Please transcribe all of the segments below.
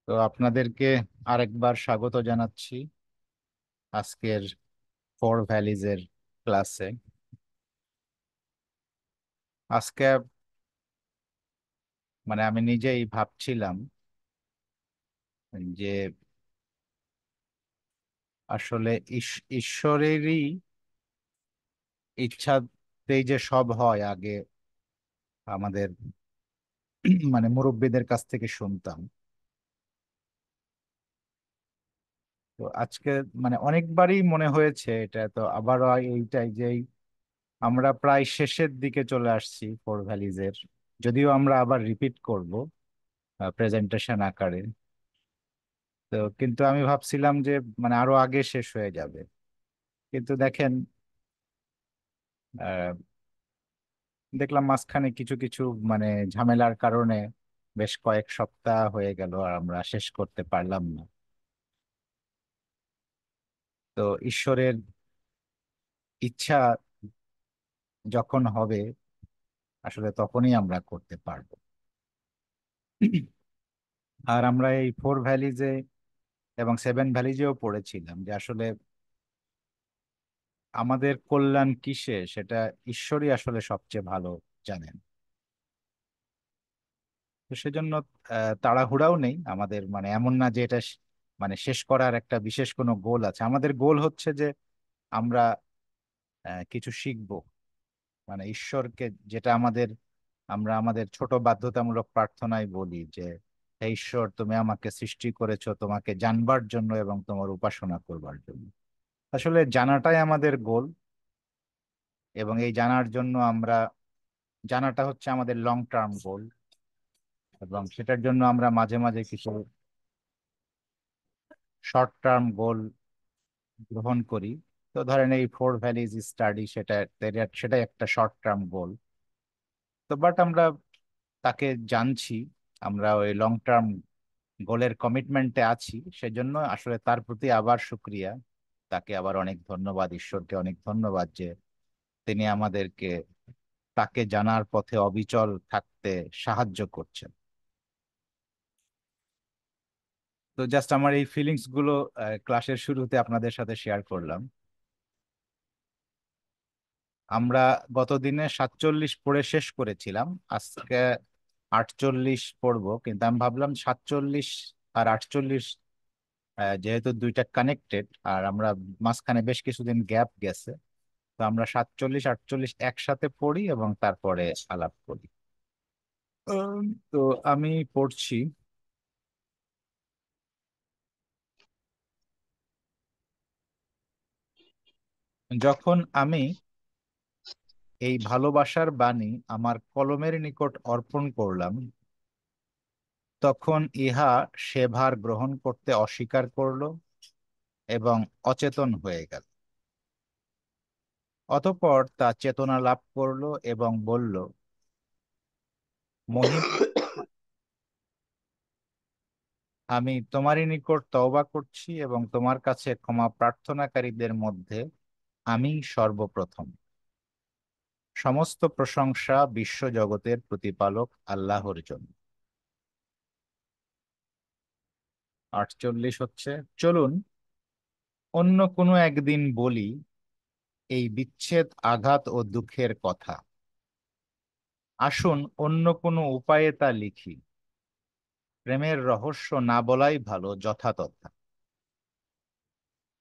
তো আপনাদেরকে আরেকবার স্বাগত জানাচ্ছি আজকের ফোর ভ্যালিজ এর ক্লাসে। আজকে আমি নিজেই ভাবছিলাম যে আসলে ঈশ্বরেরই ইচ্ছাতেই যে সব হয়। আগে আমাদের মুরব্বীদের কাছ থেকে শুনতাম। তো আজকে অনেকবারই মনে হয়েছে এটা, তো আবারও এইটাই যে আমরা প্রায় শেষের দিকে চলে আসছি ফোর ভ্যালিজ এর। যদিও আমরা আবার রিপিট করব প্রেজেন্টেশন আকারে। তো কিন্তু আমি ভাবছিলাম যে আরো আগে শেষ হয়ে যাবে, কিন্তু দেখেন, আহ, দেখলাম মাঝখানে কিছু কিছু ঝামেলার কারণে বেশ কয়েক সপ্তাহ হয়ে গেল আর আমরা শেষ করতে পারলাম না। তো ঈশ্বরের ইচ্ছা যখন হবে আসলে তখনই আমরা করতে পারবো। আর আমরা এই ফোর ভ্যালিজে এবং সেভেন ভ্যালিজেও পড়েছিলাম যে আসলে আমাদের কল্যাণ কিসে সেটা ঈশ্বরই আসলে সবচেয়ে ভালো জানেন। তো সেজন্য তাড়াহুড়াও নেই আমাদের, এমন না যে এটা শেষ করার একটা বিশেষ কোনো গোল আছে। আমাদের গোল হচ্ছে যে আমরা কিছু শিখবো, ঈশ্বরকে, যেটা আমরা আমাদের ছোট বাধ্যতামূলক প্রার্থনায় বলি যে হে ঈশ্বর, তুমি আমাকে সৃষ্টি করেছো তোমাকে জানবার জন্য এবং তোমার উপাসনা করবার জন্য। আসলে জানাটাই আমাদের গোল, এবং এই জানার জন্য জানাটা হচ্ছে আমাদের লং টার্ম গোল, এবং সেটার জন্য আমরা মাঝে মাঝে কিছু শর্ট টার্ম গোল গ্রহণ করি। তো ধরেন এই ফোর ভ্যালিজ স্টাডি, সেটাই একটা শর্ট টার্ম গোল। তো বাট আমরা তাকে জানছি, আমরা ওই লং টার্ম গোলের কমিটমেন্টে আছি। সেজন্য আসলে তার প্রতি আবার শুক্রিয়া, তাকে আবার অনেক ধন্যবাদ, ঈশ্বরকে অনেক ধন্যবাদ যে তিনি আমাদেরকে তাকে জানার পথে অবিচল থাকতে সাহায্য করছেন। তো জাস্ট আমার এই ফিলিংস গুলো ক্লাসের শুরুতে আপনাদের সাথে শেয়ার করলাম। আমরা গতদিনে 47 পড়ে শেষ করেছিলাম, আজকে 48 পড়বো, কিন্তু আমি ভাবলাম 47 আর 48 যেহেতু দুইটা কানেক্টেড আর আমরা মাঝখানে বেশ কিছুদিন গ্যাপ গেছে, তো আমরা 47 48 একসাথে পড়ি এবং তারপরে আলাপ করি। উম, তো আমি পড়ছি। যখন আমি এই ভালোবাসার বাণী আমার কলমের নিকট অর্পণ করলাম, তখন ইহা সে ভার গ্রহণ করতে অস্বীকার করলো এবং অচেতন হয়ে গেল। অতঃপর তা চেতনা লাভ করলো এবং বলল, মহিম, আমি তোমারই নিকট তওবা করছি এবং তোমার কাছে ক্ষমা প্রার্থনাকারীদের মধ্যে আমি সর্বপ্রথম। সমস্ত প্রশংসা বিশ্বজগতের প্রতিপালক আল্লাহর জন্য। 48 হচ্ছে, চলুন অন্য কোনো একদিন বলি এই বিচ্ছেদ, আঘাত ও দুঃখের কথা। আসুন অন্য কোনো উপায়ে তা লিখি, প্রেমের রহস্য না বলাই ভালো যথাতথা।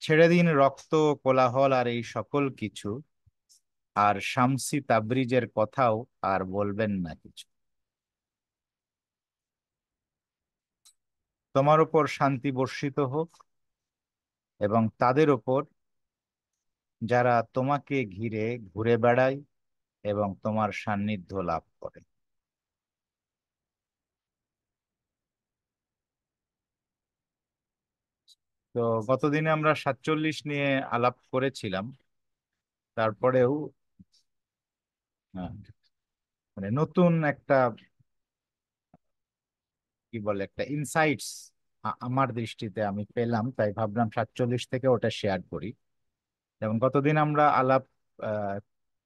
ছেড়ে দিন রক্ত, কোলাহল আর এই সকল কিছু, আর শামসি তাবরিজের কথাও আর বলবেন না কিছু। তোমার উপর শান্তি বর্ষিত হোক এবং তাদের উপর যারা তোমাকে ঘিরে ঘুরে বেড়ায় এবং তোমার সান্নিধ্য লাভ করে। তো গতদিনে আমরা 47 নিয়ে আলাপ করেছিলাম। তারপরেও আহ, নতুন একটা, কি বলে, একটা ইনসাইটস আমার দৃষ্টিতে আমি পেলাম, তাই ভাবলাম 47 থেকে ওটা শেয়ার করি। যেমন গতদিন আমরা আলাপ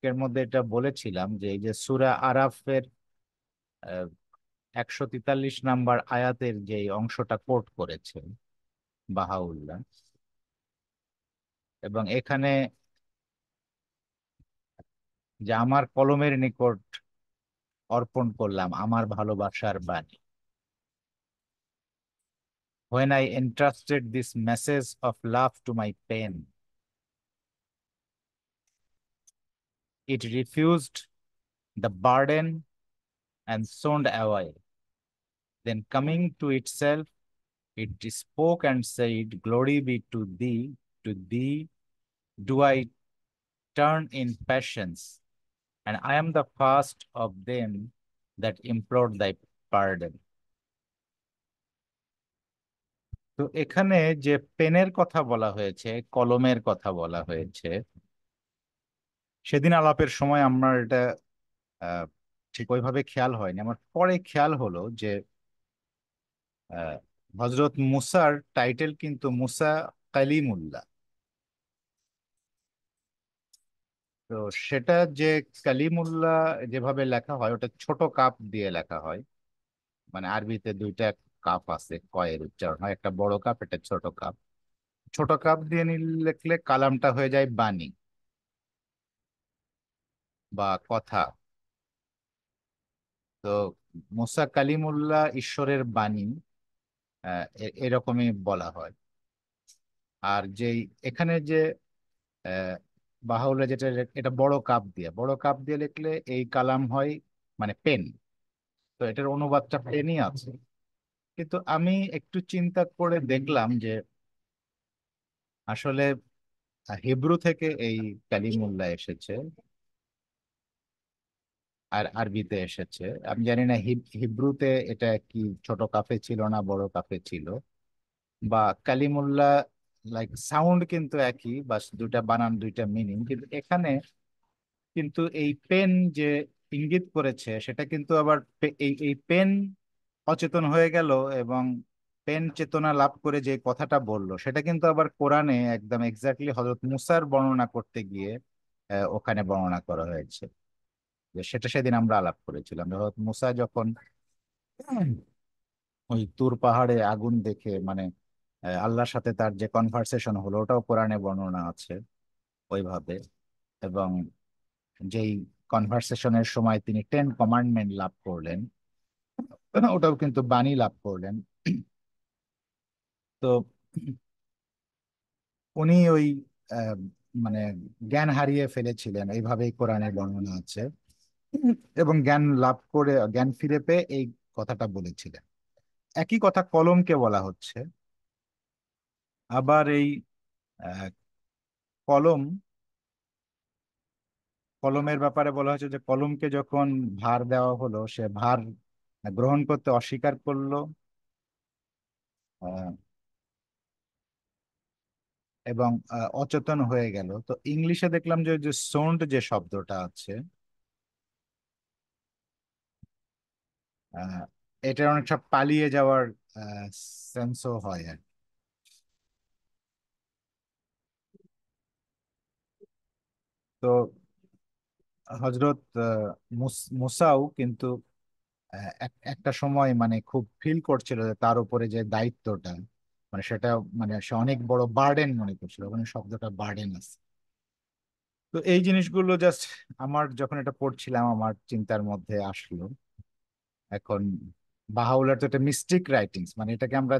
এর মধ্যে এটা বলেছিলাম যে এই যে সূরা আরাফের 143 নাম্বার আয়াতের যে অংশটা কোট করেছেন বাহাউল্লাহ, এবং এখানে যে আমার কলমের নিকট অর্পণ করলাম আমার ভালোবাসার বাণী, when I entrusted this message of love to my pen, it refused the burden and soared away. Then coming to itself, it spoke and said, Glory be to thee do I turn in patience, and I am the first of them that implored thy pardon. তো এখানে যে পেনের কথা বলা হয়েছে, কলমের কথা বলা হয়েছে, সেদিন আলাপের সময় আমার এটা আহ, ঠিক ওইভাবে খেয়াল হয়নি। আমার পরে খেয়াল হলো যে আহ, হজরত মুসার টাইটেল কিন্তু মুসা কালিমুল্লাহ। তো সেটা যে কালিমুল্লাহ যেভাবে লেখা হয়, ওটা ছোট কাপ দিয়ে লেখা হয়। মানে আরবিতে দুইটা কাপ আছে, কয়ের উচ্চারণ হয়, একটা বড় কাপ, একটা ছোট কাপ। ছোট কাপ দিয়ে লিখলে কালামটা হয়ে যায় বাণী বা কথা। তো মুসা কালিমুল্লাহ ঈশ্বরের বাণী, এরকমই বলা হয়। আর যেই এখানে যে আহ, বাহুল্লাহ যেটা এটা বড় কাপ দিয়ে লিখলে এই কালাম হয় মানে পেন। তো এটার অনুবাদটা পেনই আছে। কিন্তু আমি একটু চিন্তা করে দেখলাম যে আসলে হিব্রু থেকে এই কালিমুল্লাহ এসেছে আর আরবিতে এসেছে। আমি জানি না হিব্রুতে এটা কি ছোট কাফে ছিল না বড় কাফে ছিল, বা কালিমুল্লাহ লাইক সাউন্ড কিন্তু একই, বাস দুইটা বানান দুইটা মিনিং। কিন্তু এখানে কিন্তু এই পেন যে ইঙ্গিত করেছে সেটা কিন্তু আবার এই এই পেন অচেতন হয়ে গেল এবং পেন চেতনা লাভ করে যে কথাটা বললো সেটা কিন্তু আবার কোরআনে একদম এক্স্যাক্টলি হযরত মুসার বর্ণনা করতে গিয়ে ওখানে বর্ণনা করা হয়েছে। যে সেটা সেদিন আমরা আলাপ করেছিলাম, হযরত মুসা যখন ওই তুর পাহাড়ে আগুন দেখে মানে আল্লাহর সাথে তার যে কনভারসেশন হলো ওটাও কোরআনে বর্ণনা আছে ওইভাবে। এবং যেই কনভারসেশনের সময় তিনি 10 কমান্ডমেন্ট লাভ করলেন, ওটাও কিন্তু বাণী লাভ করলেন। তো উনি ওই আহ, মানে জ্ঞান হারিয়ে ফেলেছিলেন এইভাবেই কোরআনে বর্ণনা আছে। এবং জ্ঞান লাভ করে জ্ঞান ফিরে পেয়ে এই কথাটা বলেছিলেন। একই কথা কলমকে বলা হচ্ছে। আবার এই আহ, কলম কলমের ব্যাপারে বলা হয়েছে যে কলমকে যখন ভার দেওয়া হলো সে ভার গ্রহণ করতে অস্বীকার করলো। আহ, এবং অচেতন হয়ে গেল। তো ইংলিশে দেখলাম যে ওই যে সোন্ড যে শব্দটা আছে, আহ, এটার অনেকটা পালিয়ে যাওয়ার সেন্সও হয় আর কি। তো হজরত মুসাও কিন্তু একটা সময় মানে খুব ফিল করছিল যে তার উপরে যে দায়িত্বটা, মানে সেটা মানে সে অনেক বড় বার্ডেন মনে করছিল, ওখানে শব্দটা বার্ডেন আছে। তো এই জিনিসগুলো জাস্ট আমার যখন এটা পড়ছিলাম আমার চিন্তার মধ্যে আসলো। এখন বাহাউলার তো একটা মিস্টিক রাইটিংস, মানে এটাকে আমরা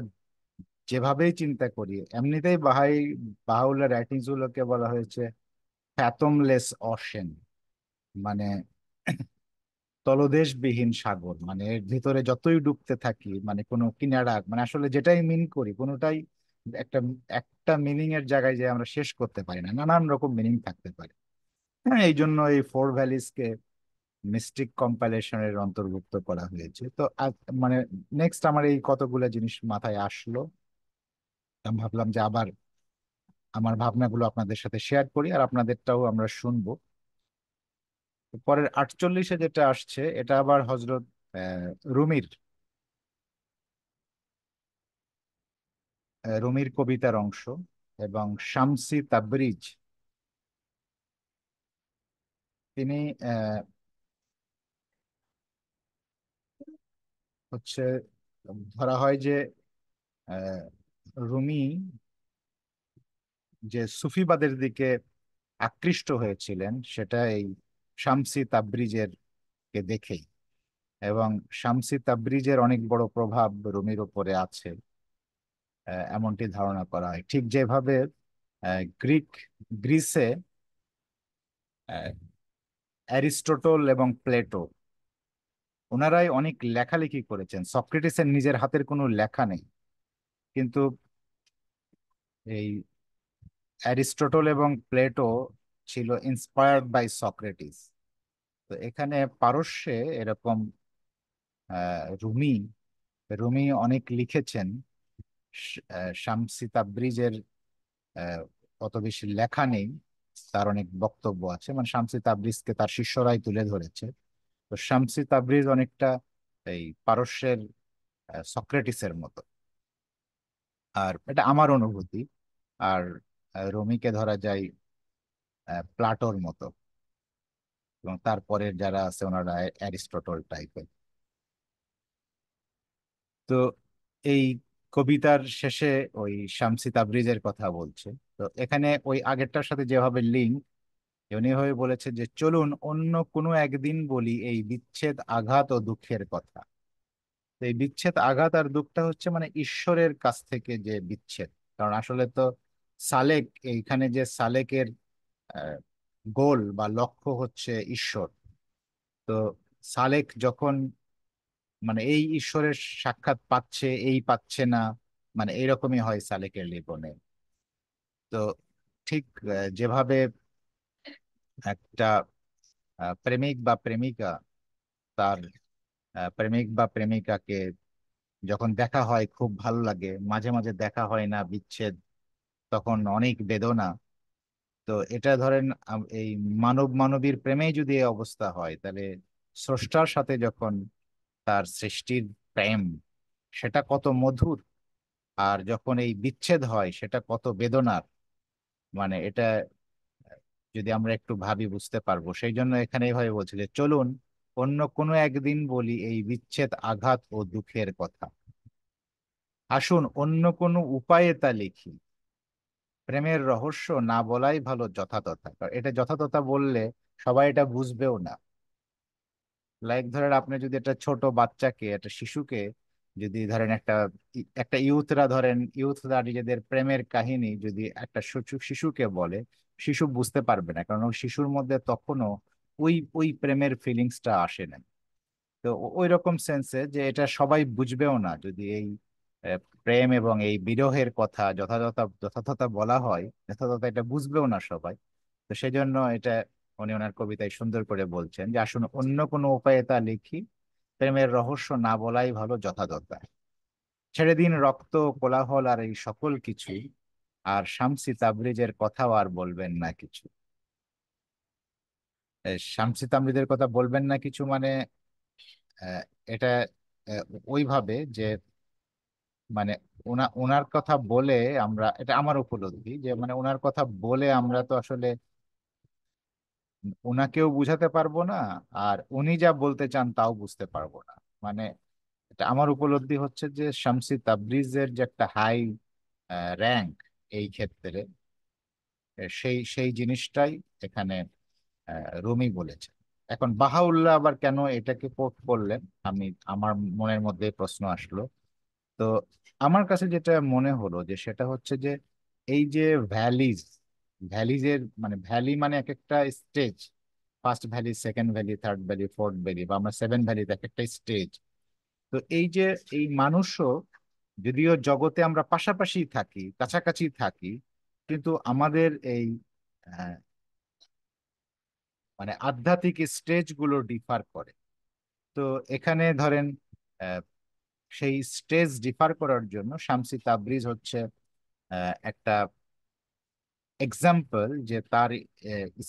যেভাবেই চিন্তা করি এমনিতেই বাহাউলার রাইটিংস গুলোকে বলা হয়েছে ফ্যাথমলেস অশেন, মানে তলদেশবিহীন সাগর। মানে এর ভিতরে যতই ডুবতে থাকি মানে কোনো কিনারা, মানে আসলে যেটাই মিন করি কোনোটাই একটা একটা মিনিং এর জায়গায় যে আমরা শেষ করতে পারি না, নানান রকম মিনিং থাকতে পারে। হ্যাঁ, এই জন্য এই ফোর ভ্যালিজ কে মিস্টিক কম্পাইলেশনের অন্তর্ভুক্ত করা হয়েছে। তো মানে নেক্সট আমার এই কতগুলো জিনিস মাথায় আসলো। আমি ভাবলাম যে আবার আমার ভাবনাগুলো আপনাদের সাথে শেয়ার করি আর আপনাদেরটাও আমরা শুনবো। তো পরের 48-এ যেটা আসছে এটা আবার হজরত রুমির রুমির কবিতার অংশ। এবং শামসি তাবরিজ তিনি আহ, হচ্ছে ধরা হয় যে আহ, রুমি যে সুফিবাদের দিকে আকৃষ্ট হয়েছিলেন সেটা এই শামসি তাবরিজের কে দেখেই। এবং শামসি তাবরিজের অনেক বড় প্রভাব রুমির উপরে আছে, এমনটি ধারণা করা হয়। ঠিক যেভাবে গ্রিসে আহ, অ্যারিস্টটল এবং প্লেটো ওনারাই অনেক লেখালেখি করেছেন। সক্রেটিসের নিজের হাতের কোনো লেখা নেই, কিন্তু এই অ্যারিস্টটল এবং প্লেটো ছিল ইন্সপায়ার্ড বাই সক্রেটিস। তো এখানে পারস্যে এরকম রুমি রুমি অনেক লিখেছেন। শামসি তাবরিজের আহ, অত বেশি লেখা নেই, তার অনেক বক্তব্য আছে, মানে শামসি তাবরিজকে তার শিষ্যরাই তুলে ধরেছে। তো শামসি তাবরিজ অনেকটা এই পারস্যের সক্রেটিসের মতো, আর এটা আমার অনুভূতি। আর রুমিকে ধরা যায় প্লাটোর মতো, এবং তারপরের যারা আছে ওনারা অ্যারিস্টটল টাইপের। তো এই কবিতার শেষে ওই শামসি তাবরিজের কথা বলছে। তো এখানে ওই আগেরটার সাথে যেভাবে লিঙ্ক, উনি হয়ে বলেছে যে চলুন অন্য কোনো একদিন বলি এই বিচ্ছেদ আঘাত ও দুঃখের কথা। তো এই বিচ্ছেদ আঘাত আর দুঃখটা হচ্ছে মানে ঈশ্বরের কাছ থেকে যে বিচ্ছেদ। কারণ আসলে তো সালেক, এইখানে যে সালেকের গোল বা লক্ষ্য হচ্ছে ঈশ্বর। তো সালেক যখন মানে এই ঈশ্বরের সাক্ষাৎ পাচ্ছে, এই পাচ্ছে না, মানে এইরকমই হয় সালেকের জীবনে। তো ঠিক যেভাবে একটা প্রেমিক বা প্রেমিকা তার প্রেমিক বা প্রেমিকাকে যখন দেখা হয় খুব ভালো লাগে, মাঝে মাঝে দেখা হয় না, বিচ্ছেদ, তখন অনেক বেদনা। তো এটা ধরেন এই মানব মানবীর প্রেমেই যদি এই অবস্থা হয়, তাহলে স্রষ্টার সাথে যখন তার সৃষ্টির প্রেম, সেটা কত মধুর। আর যখন এই বিচ্ছেদ হয় সেটা কত বেদনার। মানে এটা যদি আমরা একটু ভাবি বুঝতে পারবো। সেই জন্য এখানে এইভাবে বলছে যে চলুন অন্য কোনো একদিন বলি এই বিচ্ছেদ আঘাত ও দুঃখের কথা। আসুন অন্য কোনো উপায়ে তা লিখি, প্রেমের রহস্য না বলাই ভালো যথাতথা। কারণ এটা যথাতথা বললে সবাই এটা বুঝবেও না। লাইক ধরেন আপনি যদি একটা ছোট বাচ্চাকে, একটা শিশুকে যদি ধরেন একটা একটা ইউথরা, ধরেন ইউথরা নিজেদের প্রেমের কাহিনী যদি একটা শিশুকে বলে, শিশু বুঝতে পারবে না, কারণ ওই শিশুর মধ্যে তখনও ওই ওই প্রেমের ফিলিংসটা আসে না। তো ওই রকম সেন্সে যে এটা সবাই বুঝবেও না যদি এই প্রেম এবং এই বিরহের কথা যথাযথ যথাযথ বলা হয়, যথাযথ এটা বুঝবেও না সবাই। তো সেই জন্য এটা উনি ওনার কবিতায় সুন্দর করে বলছেন যে আসুন অন্য কোনো উপায়ে তা লিখি, প্রেমের রহস্য না বলাই ভালো যথাযথ। ছেড়ে দিন রক্ত কোলাহল আর এই সকল কিছু, আর শামসি তাবরিজের কথাও আর বলবেন না কিছু। শামসি তাবরিজের কথা বলবেন না কিছু মানে আহ, এটা আহ, ওইভাবে যে মানে ওনার কথা বলে আমরা, এটা আমার উপলব্ধি যে মানে ওনার কথা বলে আমরা তো আসলে ওনাকেও বুঝাতে পারবো না, আর উনি যা বলতে চান তাও বুঝতে পারবো না। মানে এটা আমার উপলব্ধি হচ্ছে যে শামসি তাবরিজের যে একটা হাই র্যাঙ্ক এই ক্ষেত্রে, সেই সেই জিনিসটাই এখানে রুমি বলেছে। এখন বাহাউল্লাহ আবার কেন এটাকে কোট করলেন, আমি আমার মনের মধ্যে প্রশ্ন আসলো। তো আমার কাছে যেটা মনে হলো যে সেটা হচ্ছে যে এই যে ভ্যালিজ, ভ্যালিজের মানে ভ্যালি মানে এক একটা stage, first valley, second valley, third valley, fourth valley, বা আমরা সেভেন ভ্যালিতে এক একটা স্টেজ। তো এই যে এই মানুষও, যদিও জগতে আমরা পাশাপাশি থাকি, কাছাকাছি থাকি, কিন্তু আমাদের এই আহ, মানে আধ্যাত্মিক স্টেজ গুলো ডিফার করে। তো এখানে ধরেন আহ, সেই স্টেজ ডিফার করার জন্য শামসি তাবরিজ হচ্ছে একটা এক্সাম্পল যে তার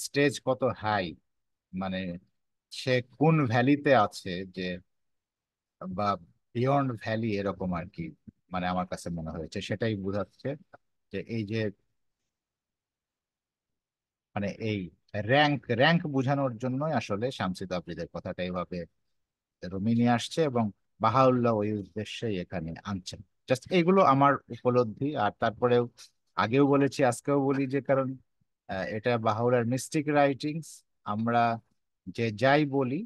স্টেজ কত হাই, মানে সে কোন ভ্যালিতে আছে, যে বা বিয়ন্ড ভ্যালি এরকম আর কি। মানে আমার কাছে মনে হয়েছে সেটাই বোঝাচ্ছে যে এই যে মানে এই র্যাঙ্ক র্যাঙ্ক বোঝানোর জন্যই আসলে শামসি তাবরিজের কথাটা এইভাবে রুমি নিয়ে আসছে। এবং বাহাউল্লাহ ওই উদ্দেশ্যেই এখানে আনছেন। জাস্ট এগুলো আমার উপলব্ধি। আর তারপরেও আগেও বলেছি, আজকেও বলি, যে কারণ এটা বাহাউলার মিস্টিক রাইটিংস। আমরা যে যাই বলি,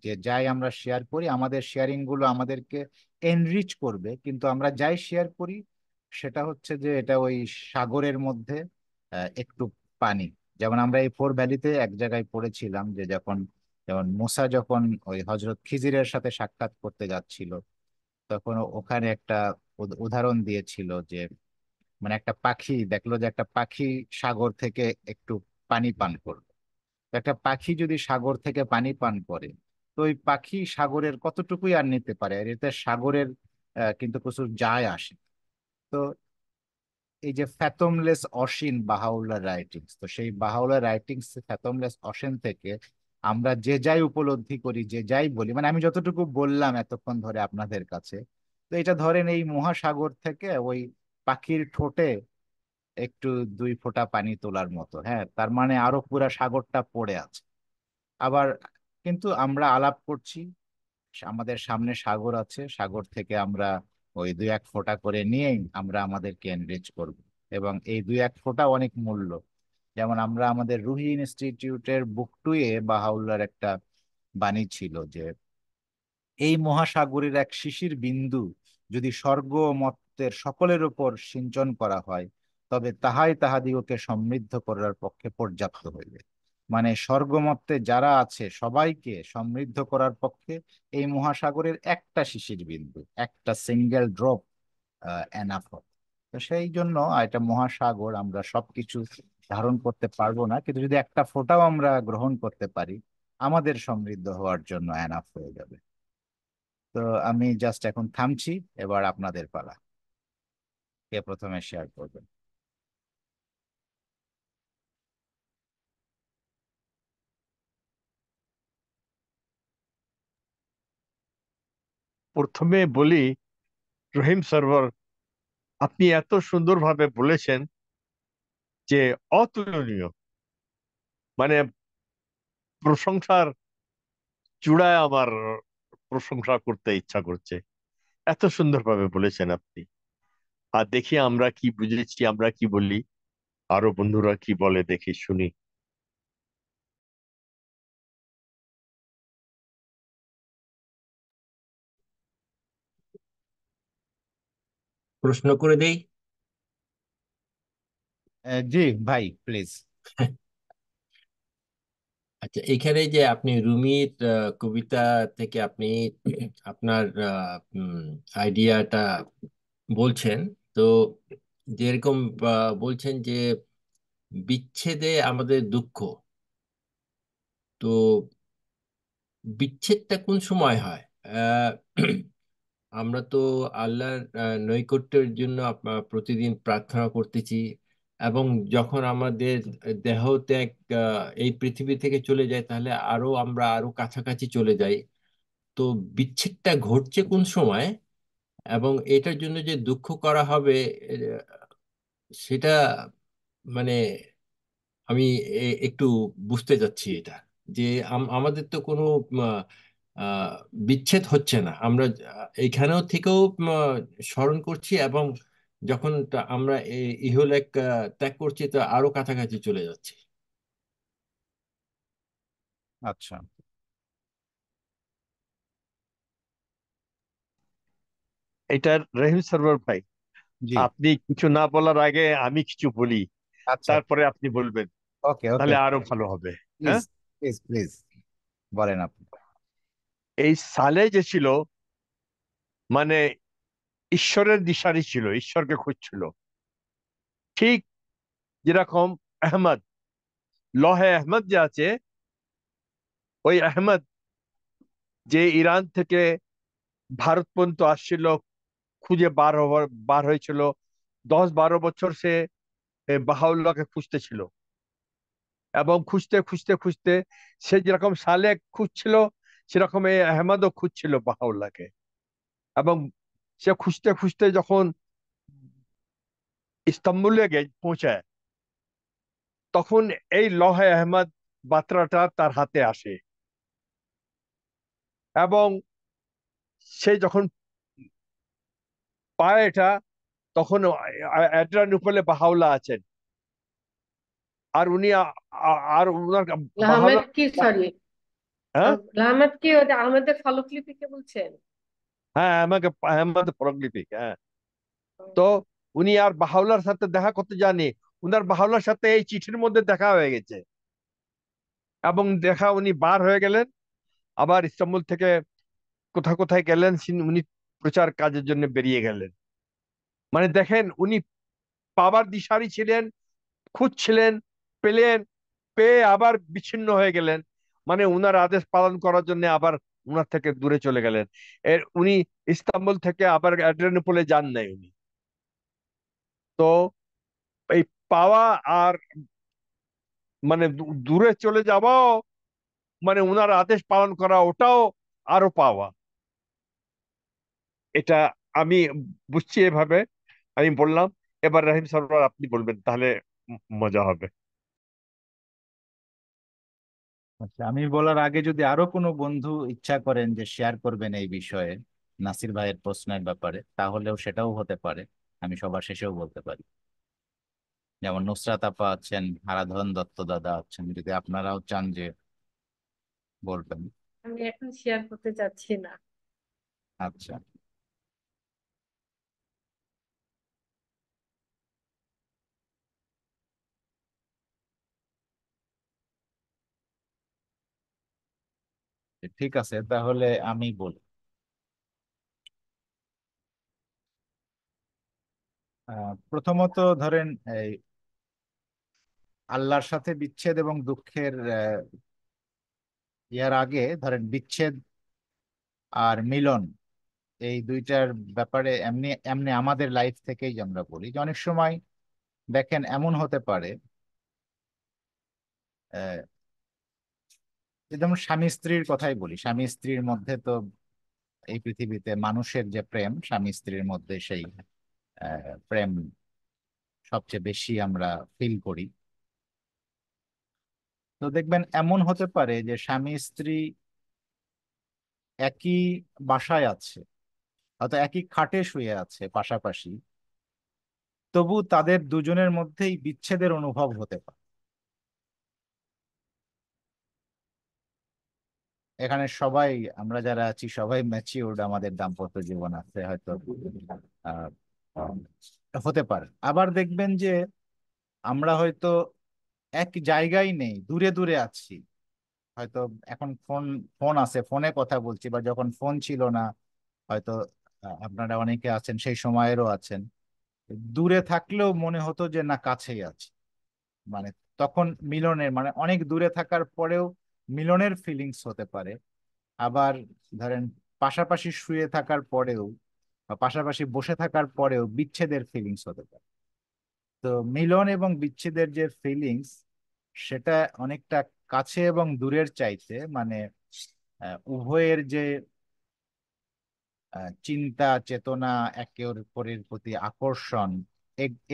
যে যাই আমরা শেয়ার করি, আমাদের শেয়ারিং গুলো আমাদেরকে এনরিচ করবে, কিন্তু আমরা যাই শেয়ার করি সেটা হচ্ছে যে এটা ওই সাগরের মধ্যে একটু পানি। যেমন আমরা এই ফোর ভ্যালিতে এক জায়গায় পড়েছিলাম যে যেমন মুসা যখন ওই হজরত খিজিরের সাথে সাক্ষাৎ করতে যাচ্ছিল, তখন ওখানে একটা উদাহরণ দিয়েছিল যে মানে একটা পাখি দেখলো যে একটা পাখি সাগর থেকে একটু পানি পান করলো। তো একটা পাখি যদি সাগর থেকে পানি পান করে, তো ওই পাখি সাগরের কতটুকুই আর নিতে পারে, আর এতে সাগরের কিন্তু প্রচুর যায় আসে। তো এই যে ফ্যাথমলেস অসীন বাহাউল্লাহ রাইটিংস, তো সেই বাহাউল্লাহ রাইটিংস ফ্যাথমলেস অসীন থেকে আমরা যে যাই উপলব্ধি করি, যে যাই বলি, মানে আমি যতটুকু বললাম এতক্ষণ ধরে আপনাদের কাছে, তো এটা ধরেন এই মহাসাগর থেকে ওই পাখির ঠোঁটে একটু 2 ফোঁটা পানি তোলার মতো। হ্যাঁ, তার মানে আরো পুরা সাগরটা পড়ে আছে। আবার কিন্তু আমরা আলাপ করছি, আমাদের সামনে সাগর আছে, সাগর থেকে আমরা ওই 2-1 ফোঁটা করে নিয়েই আমরা আমাদেরকে এনরিচ করব। এবং এই 2-1 ফোঁটা অনেক মূল্য। যেমন আমরা আমাদের রুহি ইনস্টিটিউটের বুক টুয়ে বাহাউল্লার একটা বাণী ছিল যে এই মহাসাগরের এক শিশির বিন্দু যদি স্বর্গ ও মর্ত্যের সকলের উপর সিঞ্চন করা হয়, তবে তাহাই তাহাদিগকে সমৃদ্ধ করার পক্ষে পর্যাপ্ত হইবে। মানে স্বর্গমর্তে যারা আছে সবাইকে সমৃদ্ধ করার পক্ষে এই মহাসাগরের একটা শিশির বিন্দু, একটা সিঙ্গেল ড্রপ এনাফ। তো সেই জন্য এটা মহাসাগর, আমরা সবকিছু ধারণ করতে পারবো না, কিন্তু যদি একটা ফোঁটাও আমরা গ্রহণ করতে পারি, আমাদের সমৃদ্ধ হওয়ার জন্য এনাফ হয়ে যাবে। তো আমি জাস্ট এখন থামছি, এবার আপনাদের পালা। কে প্রথমে শেয়ার করবেন? প্রথমে বলি, রহিম সার্ভার, আপনি এত সুন্দরভাবে বলেছেন যে অতুলনীয়, মানে প্রশংসার চূড়ায় আমার প্রশংসা করতে ইচ্ছা করছে। এত সুন্দরভাবে বলেছেন আপনি। আর দেখি আমরা কি বুঝেছি, আমরা কি বলি, আরো বন্ধুরা কি বলে, দেখি শুনি। প্রশ্ন করে দেই। জি ভাই, প্লিজ। আচ্ছা, এখানে যে আপনি রুমির কবিতা থেকে আপনি আপনার আইডিয়াটা বলছেন, তো যেরকম বলছেন যে বিচ্ছেদে আমাদের দুঃখ, তো বিচ্ছেদটা কোন সময় হয়? আহ, আমরা তো আল্লাহর নৈকট্যের জন্য প্রতিদিন প্রার্থনা করতেছি, এবং যখন আমাদের দেহ ত্যাগ এই পৃথিবী থেকে চলে যায়, তাহলে আমরা আরো কাছাকাছি চলে যাই। তো বিচ্ছেদটা ঘটছে কোন সময়, এবং এটার জন্য যে দুঃখ করা হবে, সেটা মানে আমি একটু বুঝতে যাচ্ছি এটা, যে আমাদের তো কোনো আহ, আহ, বিচ্ছেদ হচ্ছে না, আমরা এইখানেও থেকেও স্মরণ করছি, এবং যখন আমরা ইহলোক ত্যাগ করছি, তো আরো কাছাকাছি চলে যাচ্ছি। আচ্ছা। এটা রহিম সার্ভার ভাই, জি। আপনি কিছু না বলার আগে আমি কিছু বলি, আচ্ছা আচ্ছা। তারপরে আপনি বলবেন, ওকে ওকে। তাহলে আরো ভালো হবে। প্লিজ হ্যাঁ, প্লিজ প্লিজ, বলেন আপনি। এই সালে যে ছিল, মানে ঈশ্বরের দিশারি ছিল, ঈশ্বরকে খুঁজছিল। ঠিক যেরকম আহমদ, লহে আহমদ যে আছে, ওই আহমদ যে ইরান থেকে ভারত পর্যন্ত আসছিল, খুঁজে বার হয়েছিল, 10-12 বছর সে বাহাউল্লাহকে খুঁজতেছিল। এবং খুঁজতে খুঁজতে খুঁজতে সে যেরকম সালে খুঁজছিল, সেরকম এই আহমদও খুঁজছিল বাহাউল্লাহকে। এবং সে খুঁজতে খুঁজতে যখন ইস্তাম্বুলে পৌঁছায়, তখন এই লৌহে আহমদ বার্তাটা তার হাতে আসে। এবং সে যখন পায় এটা, তখন অ্যাড্রিয়ানোপলে বাহাউলা আছেন, আর উনি আর ওনার বাহাউলা। আহমেদ কি, সরি, হ্যাঁ, আহমেদ কি ওই যে আহমেদের ফলকলিপিকে বলছেন? হ্যাঁ, আমাকে আমাদের প্রগলিপিক, হ্যাঁ। তো ও, উনি আর বাহাউলার সাথে দেখা করতে যাননি, উনার বাহাউলার সাথে এই চিঠির মধ্যে দেখা হয়ে গেছে, এবং দেখা উনি বার হয়ে গেলেন, আবার ইস্তাম্বুল থেকে কোথায় কোথায় গেলেন, উনি প্রচার কাজের জন্য বেরিয়ে গেলেন। মানে দেখেন, উনি পাবার দিশারি ছিলেন, খুঁজছিলেন, পেলেন, পেয়ে আবার বিচ্ছিন্ন হয়ে গেলেন, মানে উনার আদেশ পালন করার জন্য আবার উনার থেকে দূরে চলে গেলেন। উনি ইস্তাম্বুল থেকে আবার অ্যাড্রিয়ানোপলে যান নাই উনি। তো এই পাওয়া আর মানে দূরে চলে যাওয়াও, মানে উনার আদেশ পালন করা, ওটাও আরো পাওয়া। এটা আমি বুঝছি এভাবে, আমি বললাম। এবার রাহিম সরওয়ার আপনি বলবেন, তাহলে মজা হবে। আচ্ছা, আমি বলার আগে যদি আরো কোনো বন্ধু ইচ্ছা করেন যে শেয়ার করবেন এই বিষয়ে, নাসির ভাইয়ের প্রশ্নের ব্যাপারে, তাহলেও সেটাও হতে পারে। আমি সবার শেষেও বলতে পারি। যেমন নুসরাত আপা আছেন, হারাধন দত্ত দাদা আছেন, যদি আপনারাও চান যে বলবেন। আমি এখন শেয়ার করতে চাচ্ছি না। আচ্ছা, ঠিক আছে, তাহলে আমি বলি। প্রথমত ধরেন, এই আল্লাহর সাথে বিচ্ছেদ এবং দুঃখের ইয়ার আগে ধরেন বিচ্ছেদ আর মিলন, এই দুইটার ব্যাপারে এমনি এমনি আমাদের লাইফ থেকেই যে আমরা বলি যে অনেক সময় দেখেন এমন হতে পারে, আহ, যেমন স্বামী স্ত্রীর কথাই বলি। স্বামী স্ত্রীর মধ্যে তো এই পৃথিবীতে মানুষের যে প্রেম, স্বামী স্ত্রীর মধ্যে সেই প্রেম সবচেয়ে বেশি আমরা ফিল করি। তো দেখবেন এমন হতে পারে যে স্বামী স্ত্রী একই বাসায় আছে, অর্থাৎ একই খাটে শুয়ে আছে পাশাপাশি, তবু তাদের দুজনের মধ্যেই বিচ্ছেদের অনুভব হতে পারে। এখানে সবাই, আমরা যারা আছি সবাই ম্যাচিউরড, আমাদের দাম্পত্য জীবন আছে হয়তো, আহ, হতে পারে। আবার দেখবেন যে আমরা হয়তো এক জায়গায় নেই, দূরে দূরে আছি। হয়তো এখন ফোন ফোন আছে, ফোনে কথা বলছি, বা যখন ফোন ছিল না হয়তো, আপনারা অনেকে আছেন সেই সময়েরও আছেন, দূরে থাকলেও মনে হতো যে না কাছেই আছে। মানে তখন মিলনের, মানে অনেক দূরে থাকার পরেও মিলনের ফিলিংস হতে পারে। আবার ধরেন পাশাপাশি শুয়ে থাকার পরেও বা পাশাপাশি বসে থাকার পরেও বিচ্ছেদের ফিলিংস হতে পারে। তো মিলন এবং বিচ্ছেদের যে ফিলিংস, সেটা অনেকটা কাছে এবং দূরের চাইতে, মানে উভয়ের যে চিন্তা চেতনা, একে অপরের প্রতি আকর্ষণ,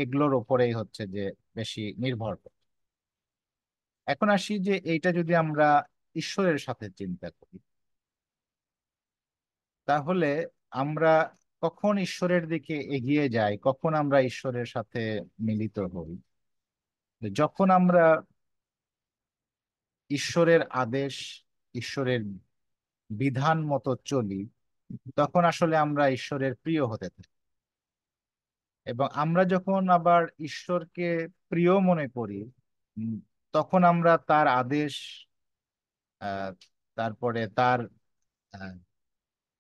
এগুলোর ওপরেই হচ্ছে যে বেশি নির্ভর করে। এখন আসি যে এইটা যদি আমরা ঈশ্বরের সাথে চিন্তা করি, তাহলে আমরা কখন ঈশ্বরের দিকে এগিয়ে যাই, কখন আমরা ঈশ্বরের সাথে মিলিত হই? যখন আমরা ঈশ্বরের আদেশ, ঈশ্বরের বিধান মতো চলি, তখন আসলে আমরা ঈশ্বরের প্রিয় হতে থাকি। এবং আমরা যখন আবার ঈশ্বরকে প্রিয় মনে করি, উম, তখন আমরা তার আদেশ, আহ, তারপরে তার আহ,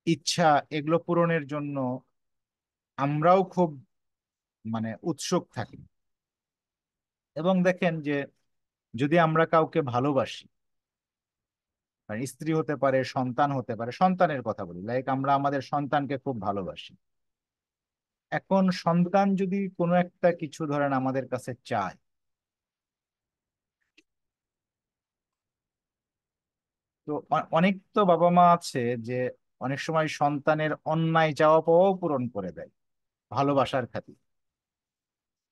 ইচ্ছা, এগুলো পূরণের জন্য আমরাও খুব মানে উৎসুক থাকি। এবং দেখেন যে যদি আমরা কাউকে ভালোবাসি, মানে স্ত্রী হতে পারে, সন্তান হতে পারে, সন্তানের কথা বলি, লাইক আমরা আমাদের সন্তানকে খুব ভালোবাসি। এখন সন্তান যদি কোনো একটা কিছু ধরেন আমাদের কাছে চায়, তো অনেক তো বাবা মা আছে যে অনেক সময় সন্তানের অন্যায় চাওয়া পাওয়াও পূরণ করে দেয় ভালোবাসার খাতির।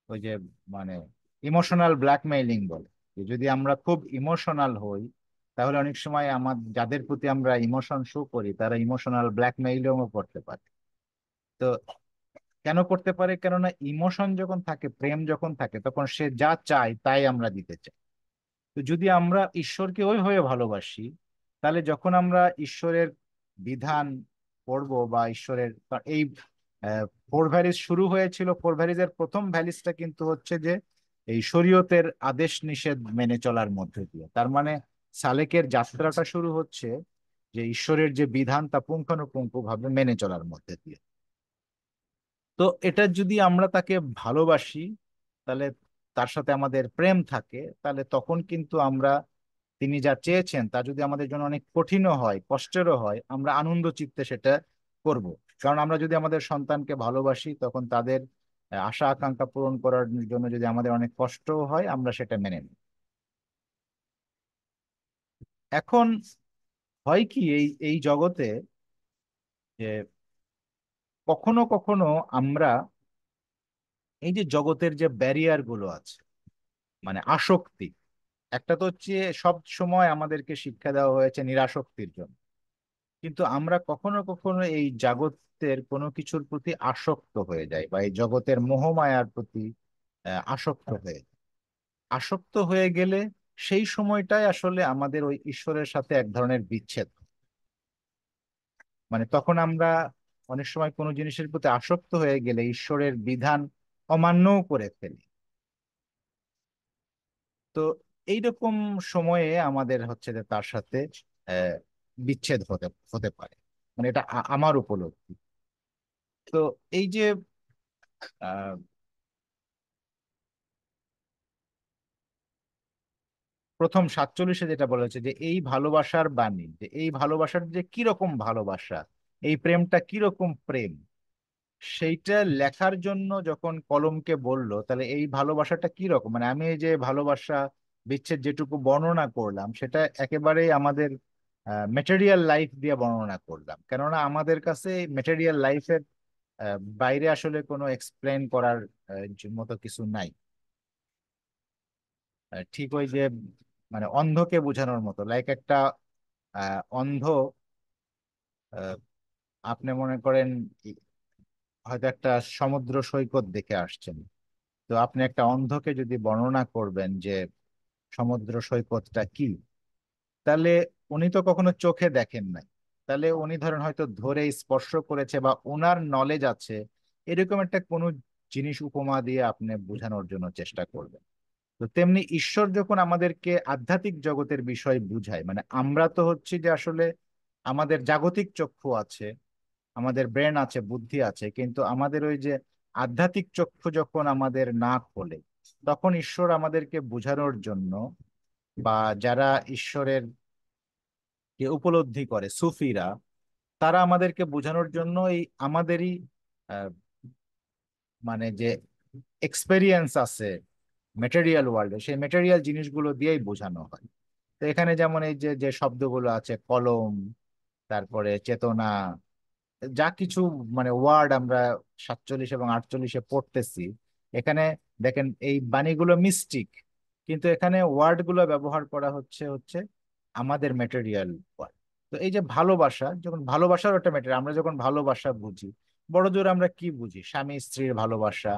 ওই যে মানে ইমোশনাল ব্ল্যাকমেইলিং বলে, যে যদি আমরা খুব ইমোশনাল হই, তাহলে অনেক সময় যাদের প্রতি আমরা ইমোশন শো করি তারা ইমোশনাল ব্ল্যাকমেইলও করতে পারে। তো কেন করতে পারে? কেননা ইমোশন যখন থাকে, প্রেম যখন থাকে, তখন সে যা চায় তাই আমরা দিতে চাই। তো যদি আমরা ঈশ্বরকে ওইভাবে ভালোবাসি, তাহলে যখন আমরা ঈশ্বরের বিধান পড়বো বা ঈশ্বরের এই ফোর ভ্যালিজ শুরু হয়েছিল, ফোর ভ্যালিজের প্রথম ভ্যালিজটা কিন্তু হচ্ছে যে এই শরীয়তের আদেশ নিষেধ মেনে চলার মধ্যে দিয়ে। তার মানে সালেকের যাত্রাটা শুরু হচ্ছে যে ঈশ্বরের যে বিধান তা পুঙ্খানুপুঙ্খ ভাবে মেনে চলার মধ্যে দিয়ে। তো এটা যদি আমরা তাকে ভালোবাসি, তাহলে তার সাথে আমাদের প্রেম থাকে, তাহলে তখন কিন্তু আমরা তিনি যা চেয়েছেন তা যদি আমাদের জন্য অনেক কঠিনও হয়, কষ্টেরও হয়, আমরা আনন্দ চিত্তে সেটা করব। কারণ আমরা যদি আমাদের সন্তানকে ভালোবাসি, তখন তাদের আশা আকাঙ্ক্ষা পূরণ করার জন্য যদি আমাদের অনেক কষ্টও হয়, আমরা সেটা মেনে নিই। এখন হয় কি, এই এই জগতে যে কখনো কখনো আমরা এই যে জগতের যে ব্যারিয়ার গুলো আছে, মানে আসক্তি, একটা তো হচ্ছে সব সময় আমাদেরকে শিক্ষা দেওয়া হয়েছে নিরাসক্তির জন্য, কিন্তু আমরা কখনো কখনো এই জগতের কোনো কিছুর প্রতি আসক্ত হয়ে যাই বা এই জগতের মোহমায়ার প্রতি আসক্ত হয়ে যাই। আসক্ত হয়ে গেলে সেই সময়টাই আসলে আমাদের ওই ঈশ্বরের সাথে এক ধরনের বিচ্ছেদ হয়। মানে তখন আমরা অনেক সময় কোনো জিনিসের প্রতি আসক্ত হয়ে গেলে ঈশ্বরের বিধান অমান্যও করে ফেলি। তো এইরকম সময়ে আমাদের হচ্ছে যে তার সাথে আহ বিচ্ছেদ হতে হতে পারে। মানে এটা আমার উপলব্ধি। তো এই যে আহ প্রথম 47-এ যেটা বলা হয়েছে যে এই ভালোবাসার বাণী, যে এই ভালোবাসার যে কিরকম ভালোবাসা, এই প্রেমটা কিরকম প্রেম, সেইটা লেখার জন্য যখন কলমকে বললো তাহলে এই ভালোবাসাটা কিরকম, মানে আমি এই যে ভালোবাসা বিচ্ছেদ যেটুকু বর্ণনা করলাম সেটা একেবারেই আমাদের মেটেরিয়াল লাইফ দিয়ে বর্ণনা করলাম, কেননা আমাদের কাছে মেটেরিয়াল লাইফের বাইরে আসলে কোনো এক্সপ্লেন করার মতো কিছু নাই। ঠিক ওই যে মানে অন্ধকে বোঝানোর মতো, লাইক একটা অন্ধ, আহ, আপনি মনে করেন হয়তো একটা সমুদ্র সৈকত দেখে আসছেন। তো আপনি একটা অন্ধকে যদি বর্ণনা করবেন যে সমুদ্র সৈকতটা কি, তাহলে উনি তো কখনো চোখে দেখেন নাই, তাহলে উনি ধরেন হয়তো ধরে স্পর্শ করেছে বা ওনার নলেজ আছে, এরকম একটা কোনো জিনিস উপমা দিয়ে আপনি বোঝানোর জন্য চেষ্টা করবেন। তো তেমনি ঈশ্বর যখন আমাদেরকে আধ্যাত্মিক জগতের বিষয় বুঝায়, মানে আমরা তো হচ্ছে যে আসলে আমাদের জাগতিক চক্ষু আছে, আমাদের ব্রেন আছে, বুদ্ধি আছে, কিন্তু আমাদের ওই যে আধ্যাত্মিক চক্ষু যখন আমাদের না খোলে, তখন ঈশ্বর আমাদেরকে বোঝানোর জন্য বা যারা ঈশ্বরের কে উপলব্ধি করে সুফিরা, তারা আমাদেরকে বোঝানোর জন্য এই আমাদেরই আহ, মানে যে এক্সপেরিয়েন্স আছে মেটেরিয়াল ওয়ার্ল্ডে, সেই মেটেরিয়াল জিনিসগুলো দিয়েই বোঝানো হয়। তো এখানে যেমন এই যে যে শব্দগুলো আছে, কলম, তারপরে চেতনা, যা কিছু মানে ওয়ার্ড আমরা 47 এবং 48-এ পড়তেছি, এখানে দেখেন এই বাণীগুলো মিস্টিক, কিন্তু এখানে ওয়ার্ড গুলো ব্যবহার করা হচ্ছে হচ্ছে আমাদের মেটেরিয়াল ওয়ার্ড। তো এই যে ভালোবাসা, যখন ভালোবাসার একটা ম্যাটেরিয়াল, আমরা যখন ভালোবাসা বুঝি, বড় জোর আমরা কি বুঝি? স্বামী স্ত্রীর ভালোবাসা,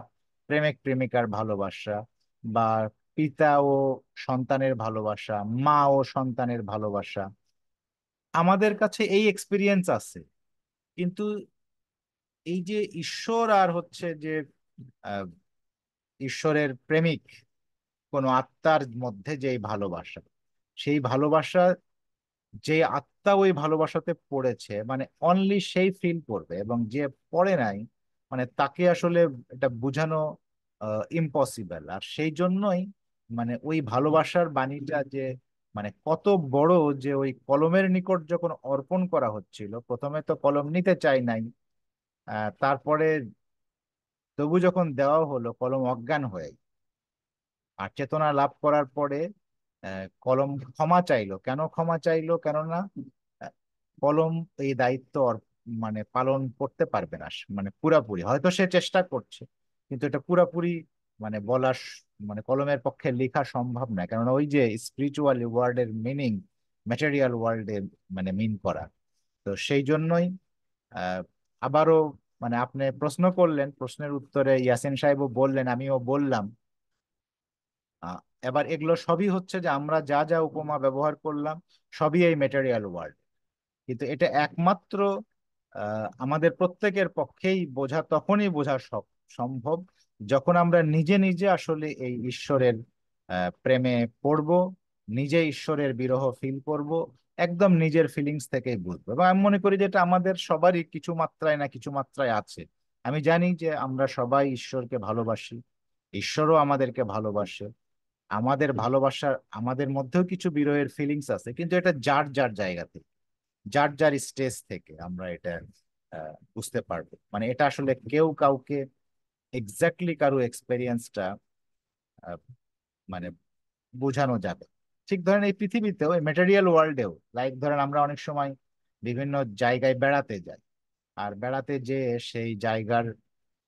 প্রেমিক প্রেমিকার ভালোবাসা, বা পিতা ও সন্তানের ভালোবাসা, মা ও সন্তানের ভালোবাসা, আমাদের কাছে এই এক্সপিরিয়েন্স আছে। কিন্তু এই যে ঈশ্বর আর হচ্ছে যে আহ, ঈশ্বরের প্রেমিক কোন আত্মার মধ্যে যে এই ভালোবাসা, সেই ভালোবাসা যে আত্মা ওই ভালোবাসাতে পড়েছে, মানে অনলি সেই ফিল করবে, এবং যে পড়ে নাই মানে তাকে আসলে এটা বোঝানো ইম্পসিবল। আর সেই জন্যই মানে ওই ভালোবাসার বাণীটা যে মানে কত বড়, যে ওই কলমের নিকট যখন অর্পণ করা হচ্ছিল, প্রথমে তো কলম নিতে চাই নাই, তারপরে তবু যখন দেওয়া হলো কলম অজ্ঞান হয়ে গেল। আর চেতনা লাভ করার পরে কলম ক্ষমা চাইলো। কেন ক্ষমা চাইলো? কেননা আহ, কলম এই দায়িত্ব মানে পালন করতে পারবে না, মানে পুরাপুরি, হয়তো সে চেষ্টা করছে, কিন্তু এটা পুরাপুরি মানে মানে কলমের পক্ষে লেখা সম্ভব না, কেননা ওই যে স্পিরিচুয়াল ওয়ার্ডের মিনিং ম্যাটেরিয়াল ওয়ার্ল্ডে মানে মিন করা। তো সেই জন্যই আহ, আবারও মানে আপনি প্রশ্ন করলেন, প্রশ্নের উত্তরে ইয়াসিন সাহেবও বললেন, আমিও বললাম। আহ, এবার এগুলো সবই হচ্ছে যে আমরা যা যা উপমা ব্যবহার করলাম সবই এই ম্যাটেরিয়াল ওয়ার্ল্ড। কিন্তু এটা একমাত্র আমাদের প্রত্যেকের পক্ষেই বোঝা তখনই বোঝা সম্ভব যখন আমরা নিজে নিজে আসলে এই ঈশ্বরের প্রেমে পড়ব, নিজে ঈশ্বরের বিরহ ফিল করব, একদম নিজের ফিলিংস থেকেই বুঝবো। এবং আমি মনে করি যে এটা আমাদের সবারই কিছু মাত্রায় না কিছু মাত্রায় আছে। আমি জানি যে আমরা সবাই ঈশ্বরকে ভালোবাসি, ঈশ্বরও আমাদেরকে ভালোবাসে। আমাদের ভালোবাসার আমাদের মধ্যেও কিছু বিরহের ফিলিংস আছে, কিন্তু এটা যার যার জায়গাতে, যার যার স্টেজ থেকে আমরা এটা বুঝতে পারবো। মানে এটা আসলে কেউ কাউকে এক্স্যাক্টলি কারো এক্সপেরিয়েন্সটা মানে বোঝানো যাবে। ঠিক ধরেন এই পৃথিবীতেও, এই ম্যাটেরিয়াল ওয়ার্ল্ডেও, লাইক ধরেন আমরা অনেক সময় বিভিন্ন জায়গায় বেড়াতে যাই, আর বেড়াতে যেয়ে সেই জায়গার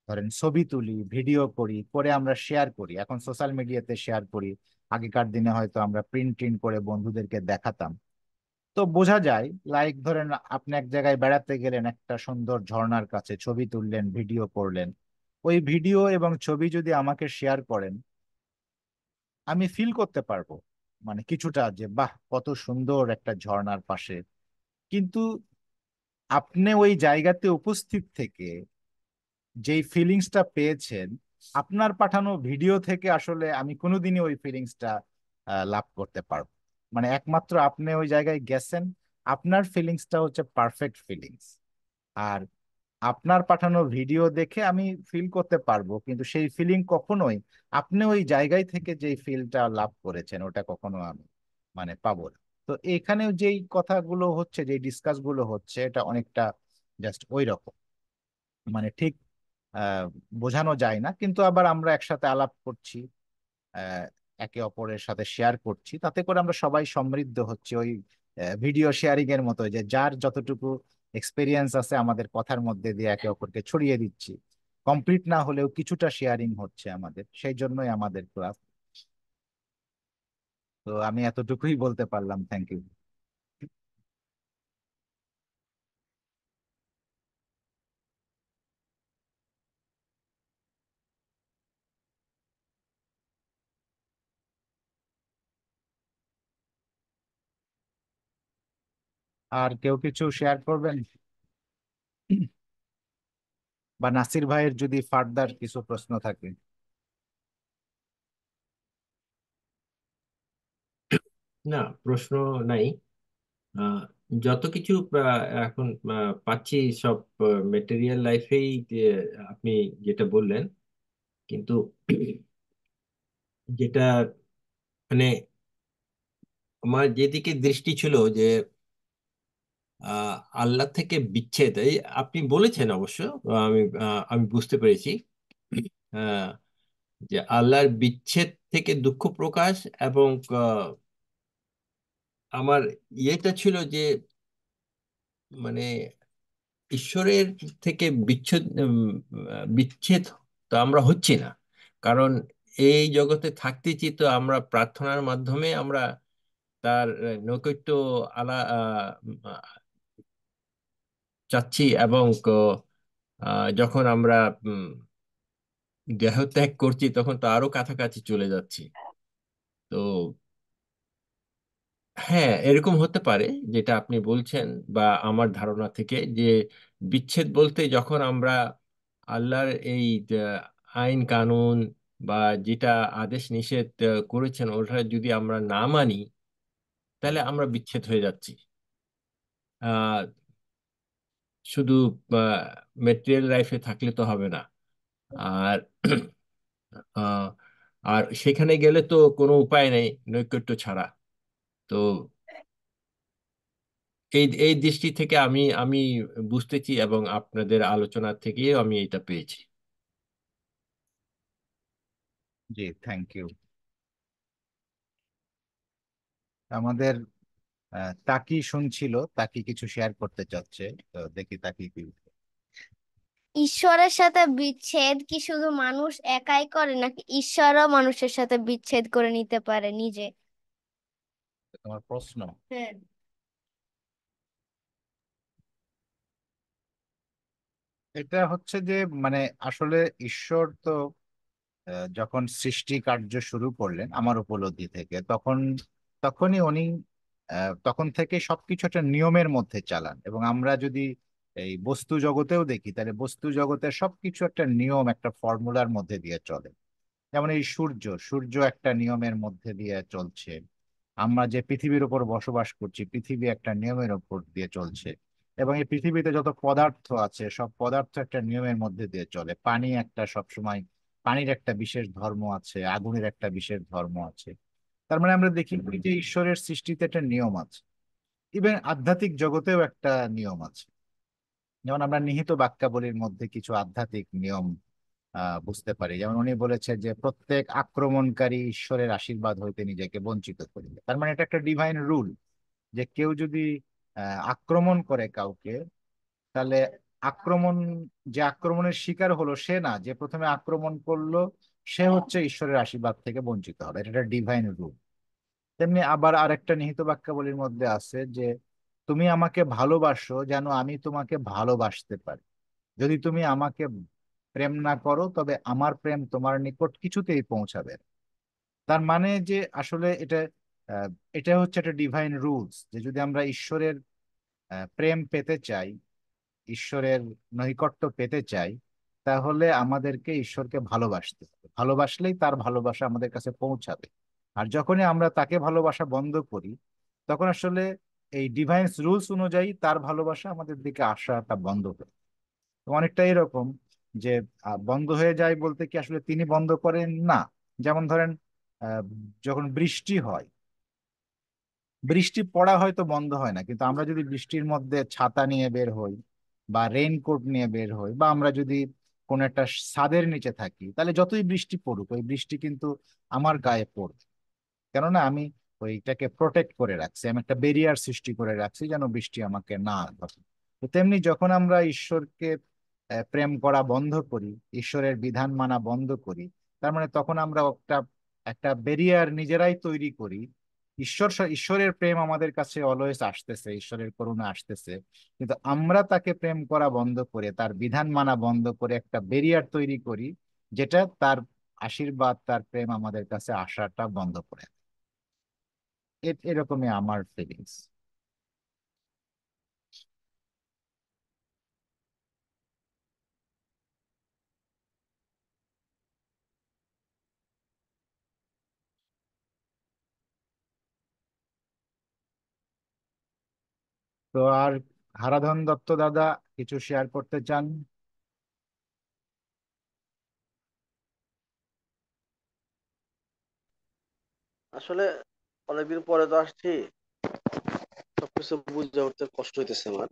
ধরেন ছবি তুলি, ভিডিও করি, করে আমরা শেয়ার করি, এখন সোশ্যাল মিডিয়াতে শেয়ার করি। আগেকার দিনে হয়তো আমরা প্রিন্ট টিন করে বন্ধুদেরকে দেখাতাম। তো বোঝা যায়, লাইক ধরেন আপনি এক জায়গায় বেড়াতে গেলেন, একটা সুন্দর ঝর্ণার কাছে ছবি তুললেন, ভিডিও করলেন। ওই ভিডিও এবং ছবি যদি আমাকে শেয়ার করেন, আমি ফিল করতে পারবো মানে কিছুটা, যে বাহ কত সুন্দর একটা ঝর্ণার পাশে। কিন্তু আপনি ওই জায়গাতে উপস্থিত থেকে যেই ফিলিংসটা পেয়েছেন, আপনার পাঠানো ভিডিও থেকে আসলে আমি কোনোদিনই ওই ফিলিংসটা লাভ করতে পারবো। মানে একমাত্র আপনি ওই জায়গায় গেছেন, আপনার ফিলিংসটা হচ্ছে পারফেক্ট ফিলিংস। আর আপনার পাঠানো ভিডিও দেখে আমি ফিল করতে পারবো, কিন্তু সেই ফিলিং কখনোই আপনি ওই জায়গায় থেকে যেই ফিলটা লাভ করেছেন ওটা কখনো আমি মানে পাবো না। তো এখানেও যেই কথাগুলো হচ্ছে, যেই ডিসকাস গুলো হচ্ছে, এটা অনেকটা জাস্ট ওই রকম। মানে ঠিক আহ বোঝানো যায় না, কিন্তু আবার আমরা একসাথে আলাপ করছি, আহ, একে অপরের সাথে শেয়ার করছি, তাতে করে আমরা সবাই সমৃদ্ধ হচ্ছে। ওই ভিডিও শেয়ারিং এর মতো, যে যার যতটুকু এক্সপিরিয়েন্স আছে আমাদের কথার মধ্যে দিয়ে একে অপরকে ছড়িয়ে দিচ্ছি। কমপ্লিট না হলেও কিছুটা শেয়ারিং হচ্ছে আমাদের, সেই জন্যই আমাদের ক্লাস। তো আমি এতটুকুই বলতে পারলাম, থ্যাংক ইউ। আর কেউ কিছু শেয়ার করবেন? বা নাসির ভাইয়ের যদি ফার্দার কিছু প্রশ্ন থাকে। না, প্রশ্ন নাই। আহ, যত কিছু এখন পাচ্ছি সব মেটেরিয়াল লাইফেই, আপনি যেটা বললেন। কিন্তু যেটা মানে আমার যেদিকে দৃষ্টি ছিল যে আহ, আল্লাহ থেকে বিচ্ছেদ, এই আপনি বলেছেন অবশ্য, আমি বুঝতে পেরেছি আহ, যে আল্লাহর বিচ্ছেদ থেকে দুঃখ প্রকাশ। এবং আহ, আমার ইয়েটা ছিল যে মানে ঈশ্বরের থেকে বিচ্ছেদ তো আমরা হচ্ছি না, কারণ এই জগতে থাকতেছি তো আমরা প্রার্থনার মাধ্যমে আমরা তার নৈকট্য আলা চাচ্ছি। এবং যখন আমরা উম, দেহ ত্যাগ করছি তখন তো আরো কাছাকাছি চলে যাচ্ছি। তো হ্যাঁ, এরকম হতে পারে যেটা আপনি বলছেন, বা আমার ধারণা থেকে যে বিচ্ছেদ বলতে যখন আমরা আল্লাহর এই আইন কানুন বা যেটা আদেশ নিষেধ করেছেন ওটা যদি আমরা না মানি, তাহলে আমরা বিচ্ছেদ হয়ে যাচ্ছি। আহ শুধু মেটেরিয়াল লাইফে থাকলে তো হবে না। আর আহ, আর সেখানে গেলে তো কোনো উপায় নেই নৈকট্য ছাড়া। তো এই এই দৃষ্টি থেকে আমি আমি বুঝতেছি, এবং আপনাদের আলোচনা থেকেও আমি এটা পেয়েছি। জি, থ্যাংক ইউ। আমাদের তাকি শুনছিল, তাকি কিছু শেয়ার করতে চাচ্ছে, তো দেখি তাকি কি। ঈশ্বরের সাথে বিচ্ছেদ কি শুধু মানুষ একাই করে, নাকি ঈশ্বরও মানুষের সাথে বিচ্ছেদ করে নিতে পারে নিজে? তোমার প্রশ্ন? হ্যাঁ। এটা হচ্ছে যে মানে আসলে ঈশ্বর তো যখন সৃষ্টি কার্য শুরু করলেন আমার উপলব্ধি থেকে, তখনই উনি তখন থেকে সবকিছু একটা নিয়মের মধ্যে চালান। এবং আমরা যদি এই বস্তু জগতেও দেখি, তাহলে বস্তু জগতের সবকিছু একটা নিয়ম, একটা ফর্মুলার মধ্যে দিয়ে চলে। যেমন এই সূর্য, সূর্য একটা নিয়মের মধ্যে দিয়ে চলছে। আমরা যে পৃথিবীর উপর বসবাস করছি, পৃথিবী একটা নিয়মের উপর দিয়ে চলছে। এবং এই পৃথিবীতে যত পদার্থ আছে, সব পদার্থ একটা নিয়মের মধ্যে দিয়ে চলে। পানি একটা সবসময়, পানির একটা বিশেষ ধর্ম আছে, আগুনের একটা বিশেষ ধর্ম আছে। তার মানে আমরা দেখি যে ঈশ্বরের সৃষ্টিতে একটা নিয়ম আছে। ইভেন আধ্যাত্মিক জগতেও একটা নিয়ম আছে। যেমন আমরা নিহিত বাক্যাবলীর মধ্যে কিছু আধ্যাত্মিক নিয়ম বুঝতে পারি। যেমন উনি বলেছেন যে প্রত্যেক আক্রমণকারী ঈশ্বরের আশীর্বাদ হইতে নিজেকে বঞ্চিত করিবে। তার মানে এটা একটা ডিভাইন রুল, যে কেউ যদি আক্রমণ করে কাউকে, তাহলে আক্রমণ, যে আক্রমণের শিকার হলো সে না, যে প্রথমে আক্রমণ করলো সে হচ্ছে ঈশ্বরের আশীর্বাদ থেকে বঞ্চিত হবে। এটা একটা ডিভাইন রুল। তেমনি আবার আরেকটা নিহিত বাক্যাবলীর মধ্যে আছে যে তুমি আমাকে ভালোবাসো যেন আমি তোমাকে ভালোবাসতে পারি। যদি তুমি আমাকে প্রেম না করো, তবে আমার প্রেম তোমার নিকট কিছুতেই পৌঁছাবে না। তার মানে যে আসলে আহ, এটা হচ্ছে একটা ডিভাইন রুলস, যে যদি আমরা ঈশ্বরের প্রেম পেতে চাই, ঈশ্বরের নৈকট্য পেতে চাই, তাহলে আমাদেরকে ঈশ্বরকে ভালোবাসতে হবে। ভালোবাসলেই তার ভালোবাসা আমাদের কাছে পৌঁছাবে। আর যখনই আমরা তাকে ভালোবাসা বন্ধ করি, তখন আসলে এই ডিভাইন রুলস অনুযায়ী তার ভালোবাসা আমাদের দিকে আসাটা বন্ধ হয়। তো অনেকটা এরকম যে বন্ধ হয়ে যায় বলতে কি আসলে তিনি বন্ধ করেন না। যেমন ধরেন আহ, যখন বৃষ্টি হয়, বৃষ্টি পড়া হয়তো বন্ধ হয় না, কিন্তু আমরা যদি বৃষ্টির মধ্যে ছাতা নিয়ে বের হই বা রেইনকোট নিয়ে বের হই, বা আমরা যদি কোনো একটা ছাদের নিচে থাকি, তাহলে যতই বৃষ্টি পড়ুক ওই বৃষ্টি কিন্তু আমার গায়ে পড়বে। কেননা আমি ওইটাকে প্রোটেক্ট করে রাখছি, আমি একটা ব্যারিয়ার সৃষ্টি করে রাখছি যেন বৃষ্টি আমাকে না ধরে। তো তেমনি যখন আমরা ঈশ্বরকে প্রেম করা বন্ধ করি, ঈশ্বরের বিধান মানা বন্ধ করি, তার মানে তখন আমরা একটা একটা ব্যারিয়ার নিজেরাই তৈরি করি। ঈশ্বরের প্রেম আমাদের কাছে অলওয়েজ আসতেছে, ঈশ্বরের করুণা আসতেছে, কিন্তু আমরা তাকে প্রেম করা বন্ধ করে, তার বিধান মানা বন্ধ করে একটা ব্যারিয়ার তৈরি করি, যেটা তার আশীর্বাদ, তার প্রেম আমাদের কাছে আসাটা বন্ধ করে। এরকমই আমার ফিলিংস। তো আর হারাধন দত্ত দাদা কিছু শেয়ার করতে চান? আসলে অনেকদিন পরে তো আসছি, সবকিছু বুঝে উঠতে কষ্ট হইতেছে আমার।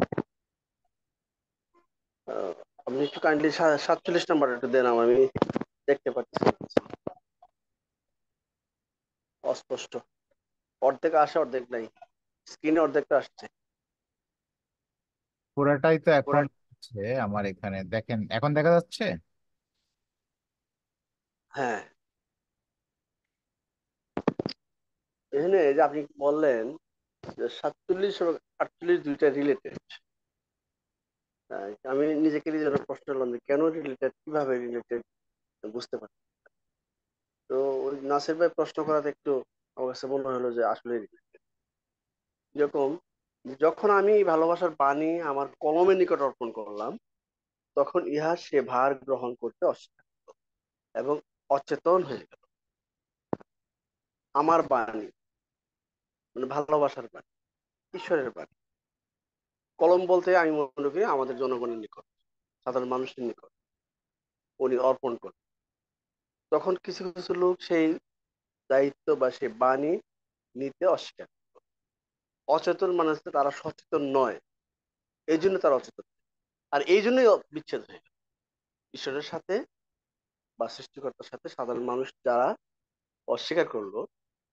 আহ, আপনি একটু কাইন্ডলি 47 নাম্বার একটু দেন, আমি দেখতে পাচ্ছি না। অস্পষ্ট, অর্ধেক আসে অর্ধেক নাই, স্ক্রিনে অর্ধেকটা আসছে। পুরাটাই তো এখন ওরা, আছে আমার এখানে, দেখেন এখন দেখা যাচ্ছে। হ্যাঁ, এখানে এই যে আপনি বললেন যে 47 ও 48 দুইটা রিলেটেড। আমি নিজেকে নিজের প্রশ্ন করলাম যে কেন রিলেটেড, কিভাবে রিলেটেড, বুঝতে পারি। তো ওই নাসির ভাই প্রশ্ন করাতে একটু আমার কাছে মনে হলো যে আসলে যেরকম, যখন আমি ভালোবাসার বাণী আমার কলমের নিকট অর্পণ করলাম, তখন ইহা সে ভার গ্রহণ করতে অস্বীকার এবং অচেতন হয়ে গেল। আমার বাণী মানে ভালোবাসার বাণী, ঈশ্বরের বাণী। কলম বলতে আমি মনে করি আমাদের জনগণের নিকট, সাধারণ মানুষের নিকট উনি অর্পণ করেন। তখন কিছু কিছু লোক সেই দায়িত্ব বা সেই বাণী নিতে অস্বীকার করে। অচেতন মানে হচ্ছে তারা সচেতন নয়, এই জন্য তারা অচেতন। আর এই জন্যই বিচ্ছেদ হয়ে গেল ঈশ্বরের সাথে বা সৃষ্টিকর্তার সাথে। সাধারণ মানুষ যারা অস্বীকার করলো,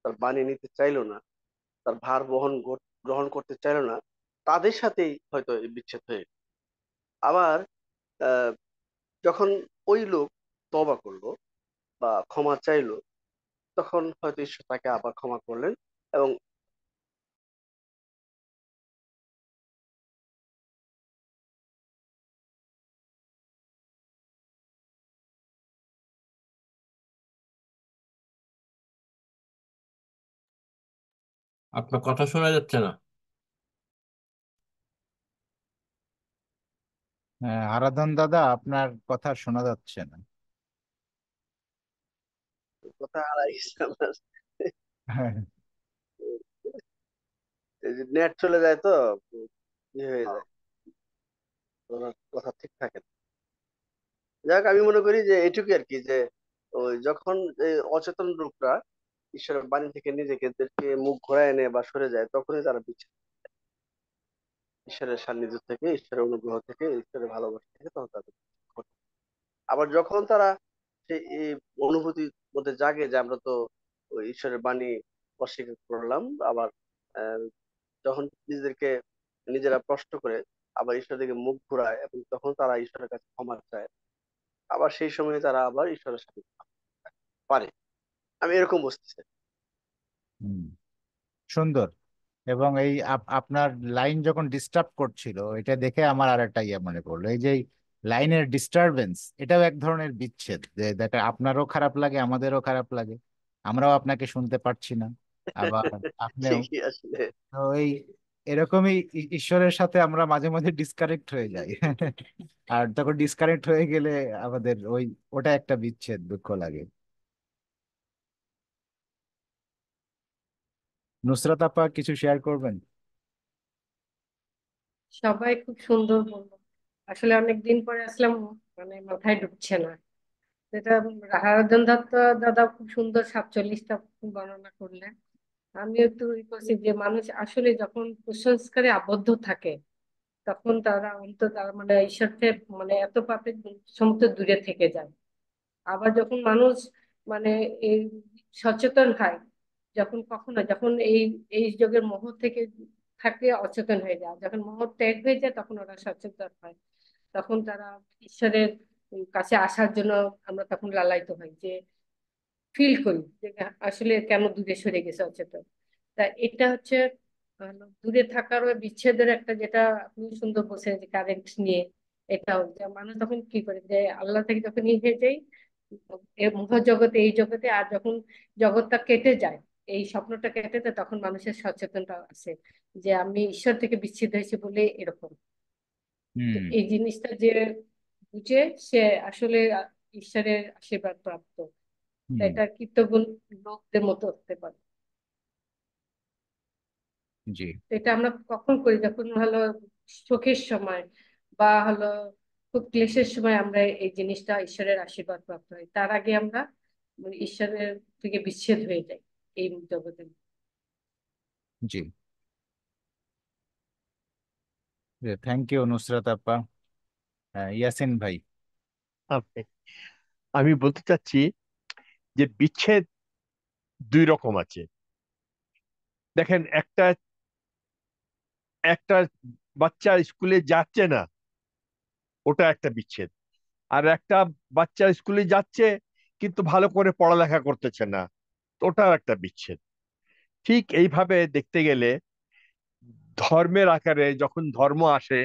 তার বাণী নিতে চাইলো না, তার ভার গ্রহণ করতে চাইলো না, তাদের সাথেই হয়তো এই বিচ্ছেদ হয়ে গেল। আবার আহ, যখন ওই লোক তওবা করলো বা ক্ষমা চাইলো, তখন হয়তো ঈশ্বর তাকে আবার ক্ষমা করলেন এবং আপনার কথা শোনা যাচ্ছে না। হ্যাঁ, আরাধন দাদা, আপনার কথা শোনা যাচ্ছে না। কথা হারাই গেছে আমার। হ্যাঁ, নেট চলে যায় তো, ইয়ে হয়ে যায়, ওনার কথা ঠিক থাকে না। যাক, আমি মনে করি যে এটুকুই আর কি, যে ওই যখন এই অচেতন লোকরা ঈশ্বরের বাণী থেকে নিজেকে মুখ ঘোরায় নেয় বা সরে যায়, তখনই তারা বিচ্ছিন্ন, ঈশ্বরের সান্নিধ্য থেকে, ঈশ্বরের অনুগ্রহ থেকে, ঈশ্বরের ভালোবাসা থেকে, তখন তাদের ঘটে। আবার যখন তারা সেই এই অনুভূতির মধ্যে জাগে যে আমরা তো ওই ঈশ্বরের বাণী অস্বীকার করলাম, আবার আহ, যখন নিজেদেরকে নিজেরা প্রশ্ন করে আবার ঈশ্বর দিকে মুখ ঘুরায়, এবং তখন তারা ঈশ্বরের কাছে ক্ষমা চায়, আবার সেই সময় তারা আবার ঈশ্বরের সাথে পারে। আমি এরকম বুঝতেছি। হুম, সুন্দর। এবং এই আপনার লাইন যখন ডিস্টার্ব করছিল, এটা দেখে আমার আর একটা ইয়ে মনে পড়লো, এই যে লাইনের ডিস্টারবেন্স, এটাও এক ধরনের বিচ্ছেদ, যে দেখা আপনারও খারাপ লাগে, আমাদেরও খারাপ লাগে, আমরাও আপনাকে শুনতে পারছি না, আবার আপনিও। ঠিকই আসলে। তো এই এরকমই ঈশ্বরের সাথে আমরা মাঝে মাঝে ডিসকানেক্ট হয়ে যাই। আর তখন ডিসকানেক্ট হয়ে গেলে আমাদের ওটা একটা বিচ্ছেদ, দুঃখ লাগে। নুসরাত আপা, কিছু শেয়ার করবেন? সবাই খুব সুন্দর বললো। আসলে অনেক দিন পরে আসলাম, মানে মাথায় ঢুকছে না যেটা। হারাধন দত্ত দাদা খুব সুন্দর 47টা বর্ণনা করলেন। আমি একটু ই করছি যে মানুষ আসলে যখন কুসংস্কারে আবদ্ধ থাকে, তখন তারা অন্তত তার মানে ঈশ্বরকে মানে এত পাপের সমস্ত দূরে থেকে যায়। আবার যখন মানুষ মানে এই সচেতন হয়, যখন কখনো যখন এই এই যোগের মোহ থেকে থাকে অচেতন হয়ে যায়, যখন মোহ ত্যাগ হয়ে যায় তখন ওরা সচেতন হয়। তখন তারা ঈশ্বরের কাছে আসার জন্য আমরা তখন লালায়িত হই, যে ফিল করি যে আসলে কেন দূরে সরে গেছে অচেতন। তা এটা হচ্ছে দূরে থাকার ওই বিচ্ছেদের একটা, যেটা আপনি সুন্দর বলছেন যে কারেন্ট নিয়ে, এটাও যে মানুষ তখন কি করে যে আল্লাহ থেকে যখন ই হয়ে যায় এই মোহ জগতে, এই জগতে, আর যখন জগৎটা কেটে যায়, এই স্বপ্নটা কেটে যায়, তখন মানুষের সচেতনতা আছে যে আমি ঈশ্বর থেকে বিচ্ছিন্ন হয়েছি বলে এরকম। তো হুম। এই জিনিসটা যে বুঝে, সে আসলে ঈশ্বরের আশীর্বাদ প্রাপ্ত। তা হুম। এটা কৃতজ্ঞ লোকদের মতো হতে পারে। জি। তো এটা আমরা কখন করি? যখন হলো শোকের সময় বা হলো খুব ক্লেশের সময় আমরা এই জিনিসটা ঈশ্বরের আশীর্বাদ প্রাপ্ত হয়, তার আগে আমরা মানে ঈশ্বরের থেকে বিচ্ছেদ হয়ে যাই এই জগতে। জি। থ্যাংক ইউ নুসরাত আপা। ইয়াসিন ভাই। আপনি, আমি বলতে চাচ্ছি যে বিচ্ছেদ দুই রকম আছে। দেখেন, একটা একটা বাচ্চা স্কুলে যাচ্ছে না, ওটা একটা বিচ্ছেদ। আর একটা বাচ্চা স্কুলে যাচ্ছে কিন্তু ভালো করে পড়ালেখা করতেছে না, ওটাও একটা বিচ্ছেদ। ঠিক এইভাবে দেখতে গেলে ধর্মের আকারে যখন ধর্ম আসে,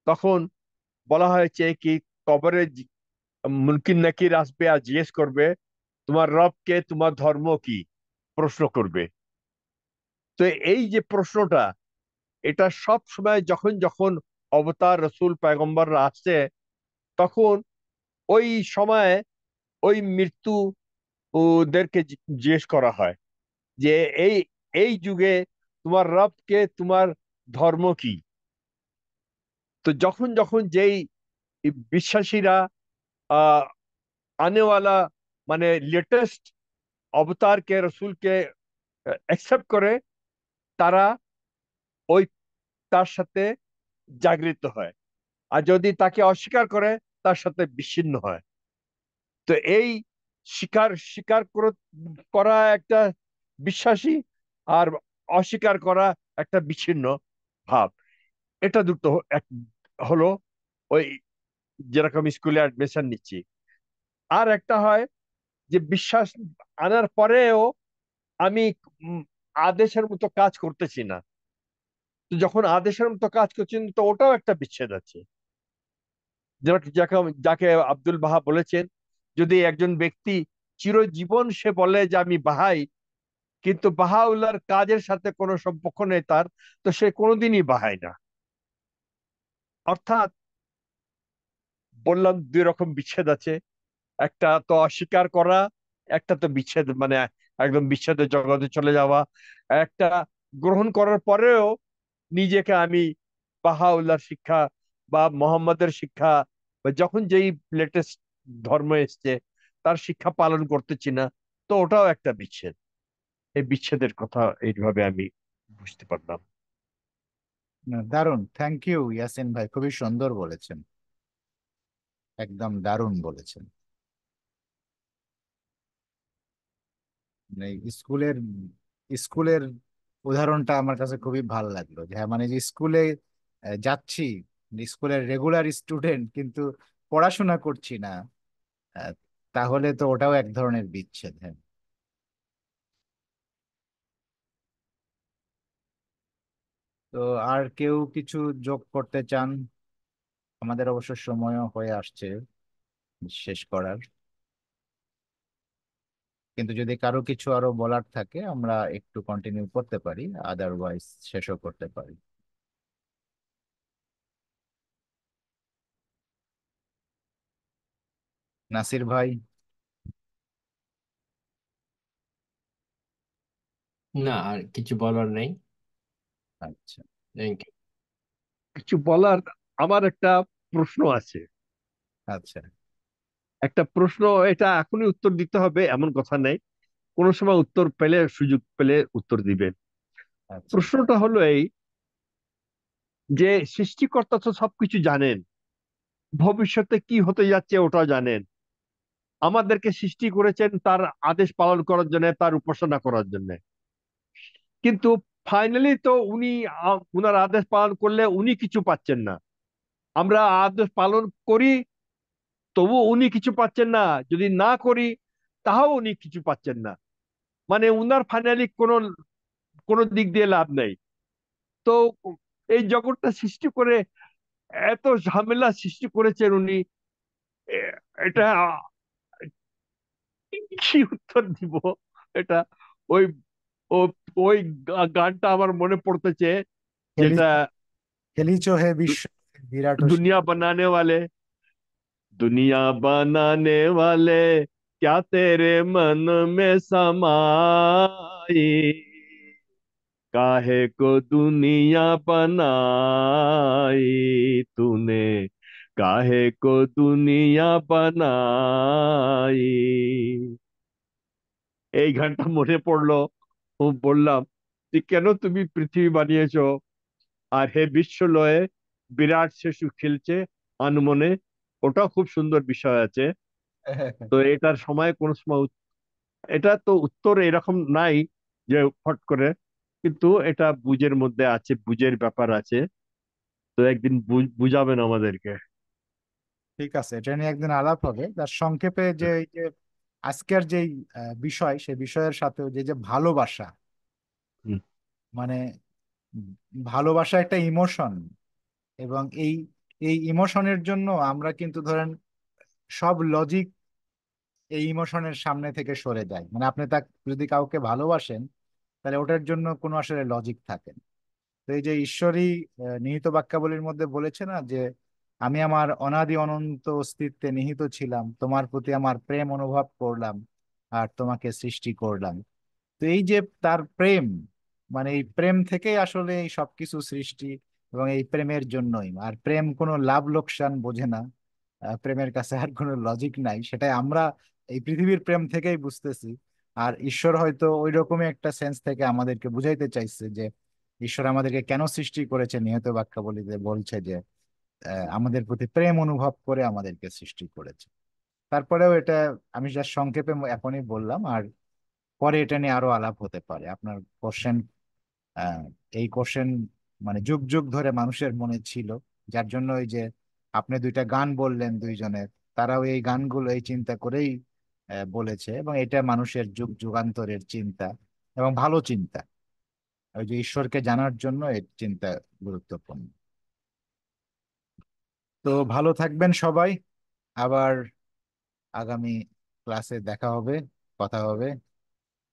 তখন বলা হয়েছে কি, কবরে মুনকির নাকির আসবে আর জিজ্ঞেস করবে তোমার রব কে, তোমার ধর্ম কি, প্রশ্ন করবে। তো এই যে প্রশ্নটা, এটা সব সময় যখন যখন অবতার রসুল পয়গম্বররা আসছে, তখন ওই সময় ওই মৃত্যু ওদেরকে জিজ্ঞেস করা হয় যে এই এই যুগে তোমার রব কে, তোমার ধর্ম কি। তো যখন যখন যেই বিশ্বাসীরা আহ আনেওয়ালা মানে লেটেস্ট অবতারকে, রসুলকে অ্যাকসেপ্ট করে, তারা ওই তার সাথে জাগৃত হয়। আর যদি তাকে অস্বীকার করে, তার সাথে বিচ্ছিন্ন হয়। তো এই স্বীকার স্বীকার করা একটা বিশ্বাসী, আর অস্বীকার করা একটা বিচ্ছিন্ন ভাব। এটা দুটো এক হলো ওই যেরকম স্কুলে অ্যাডমিশন নিচ্ছি। আর একটা হয় যে বিশ্বাস আনার পরেও আমি উম, আদেশের মতো কাজ করতেছি না। তো যখন আদেশের মতো কাজ করছেন, তো ওটাও একটা বিচ্ছেদ আছে। যাকে যাকে আব্দুল বাহা বলেছেন, যদি একজন ব্যক্তি চিরজীবন সে বলে যে আমি বাহাই, কিন্তু বাহাউল্লাহর কাজের সাথে কোনো সম্পর্ক নেই তার, তো সে কোনোদিনই বাহায় না। অর্থাৎ বললাম দুই রকম বিচ্ছেদ আছে, একটা তো অস্বীকার করা, একটা তো বিচ্ছেদ মানে একদম বিচ্ছেদের জগতে চলে যাওয়া, একটা গ্রহণ করার পরেও নিজেকে আমি বাহাউল্লাহর শিক্ষা বা মোহাম্মদের শিক্ষা বা যখন যেই লেটেস্ট ধর্ম এসছে তার শিক্ষা পালন করতেছি না, তো ওটাও একটা বিচ্ছেদ। এই বিচ্ছেদের কথা এইভাবে আমি বুঝতে পারলাম। না, দারুণ, থ্যাংক ইউ ইয়াসিন ভাই, খুবই সুন্দর বলেছেন, একদম দারুণ বলেছেন। মানে স্কুলের স্কুলের উদাহরণটা আমার কাছে খুবই ভালো লাগলো, যে হ্যাঁ, মানে যে স্কুলে যাচ্ছি, স্কুলের রেগুলার স্টুডেন্ট, কিন্তু পড়াশোনা করছি না, আহ, তাহলে তো ওটাও এক ধরনের বিচ্ছেদ। হ্যাঁ। তো আর কেউ কিছু যোগ করতে চান? আমাদের অবশ্য সময়ও হয়ে আসছে শেষ করার, কিন্তু যদি কারো কিছু আরো বলার থাকে আমরা একটু কন্টিনিউ করতে পারি, আদারওয়াইজ শেষও করতে পারি। নাসির ভাই? না, আর কিছু বলার নেই। আচ্ছা। Thank you. কিছু বলার, আমার একটা প্রশ্ন আছে। আচ্ছা। একটা প্রশ্ন, এটা এখনই উত্তর দিতে হবে এমন কথা নেই, কোনো সময় উত্তর পেলে, সুযোগ পেলে উত্তর দিবেন। আচ্ছা। প্রশ্নটা হলো এই, যে সৃষ্টিকর্তা তো সবকিছু জানেন, ভবিষ্যতে কি হতে যাচ্ছে ওটাও জানেন, আমাদেরকে সৃষ্টি করেছেন তার আদেশ পালন করার জন্য, তার উপাসনা করার জন্য। কিন্তু ফাইনালি তো উনি উনার আদেশ পালন করলে উনি কিছু পাচ্ছেন না, আমরা আদেশ পালন করি তবু উনি কিছু পাচ্ছেন না, যদি না করি তাও উনি কিছু পাচ্ছেন না। মানে উনার ফাইনালি কোনো কোনো দিক দিয়ে লাভ নেই। তো এই জগৎটা সৃষ্টি করে এত ঝামেলা সৃষ্টি করেছেন উনি, এটা কি উত্তর দিব এটা? ওই ও- ওই গানটা আমার মনে পড়তেছে, খেলি যেটা খেলিছো হে বিশ্ব বিরাট ও দুনিয়া বানানে वाले, दुनिया बनाने वाले क्या तेरे मन में समाई, काहे को दुनिया बनाई तूने, काहे को दुनिया बनाई। এই গানটা মনে পড়লো, ও বললাম যে কেন তুমি পৃথিবী বানিয়েছো, আর হে বিশ্ব লয়ে বিরাট শিশু খেলছে আনমনে। ওটাও খুব সুন্দর বিষয় আছে। তো এটার সময় কোন সময় এটা তো উত্তর এরকম নাই যে ফট করে, কিন্তু এটা বুঝের মধ্যে আছে, বুঝের ব্যাপার আছে। তো একদিন বুঝাবেন আমাদেরকে। ঠিক আছে, এটা নিয়ে একদিন আলাপ হবে। তার সংক্ষেপে যে এই যে আজকের যে বিষয়, সেই বিষয়ের সাথে যে যে ভালোবাসা, হুম, মানে ভালোবাসা একটা ইমোশন, এবং এই এই ইমোশনের জন্য আমরা কিন্তু ধরেন সব লজিক এই ইমোশনের সামনে থেকে সরে যায়। মানে আপনি তা যদি কাউকে ভালোবাসেন, তাহলে ওটার জন্য কোনো আসলে লজিক থাকে না। তো এই যে ঈশ্বরী নিহিত বাক্যাবলীর মধ্যে বলেছে না, যে আমি আমার অনাদি অনন্ত অস্তিত্বে নিহিত ছিলাম, তোমার প্রতি আমার প্রেম অনুভব করলাম, আর তোমাকে সৃষ্টি করলাম। তো এই যে তার প্রেম, মানে এই প্রেম থেকেই আসলে এই সবকিছু সৃষ্টি, এবং এই প্রেমের জন্যই। আর প্রেম কোনো লাভ লোকসান বোঝে না, প্রেমের কাছে আর কোনো লজিক নাই, সেটাই আমরা এই পৃথিবীর প্রেম থেকেই বুঝতেছি। আর ঈশ্বর হয়তো ওই রকমই একটা সেন্স থেকে আমাদেরকে বুঝাইতে চাইছে, যে ঈশ্বর আমাদেরকে কেন সৃষ্টি করেছে, নিহত বাক্যাবলীতে বলছে যে আমাদের প্রতি প্রেম অনুভব করে আমাদেরকে সৃষ্টি করেছে। তারপরেও এটা আমি যা সংক্ষেপে এখনই বললাম, আর পরে এটা নিয়ে আরো আলাপ হতে পারে। আপনার কোশ্চেন, আহ, এই কোশ্চেন মানে যুগ যুগ ধরে মানুষের মনে ছিল, যার জন্য ওই যে আপনি দুইটা গান বললেন দুইজনের, তারাও এই গানগুলো এই চিন্তা করেই বলেছে, এবং এটা মানুষের যুগ যুগান্তরের চিন্তা, এবং ভালো চিন্তা। ওই যে ঈশ্বরকে জানার জন্য এই চিন্তা গুরুত্বপূর্ণ। তো ভালো থাকবেন সবাই, আবার আগামী ক্লাসে দেখা হবে, কথা হবে।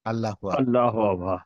আল্লাহু আকবার। আল্লাহ আল্লাহ।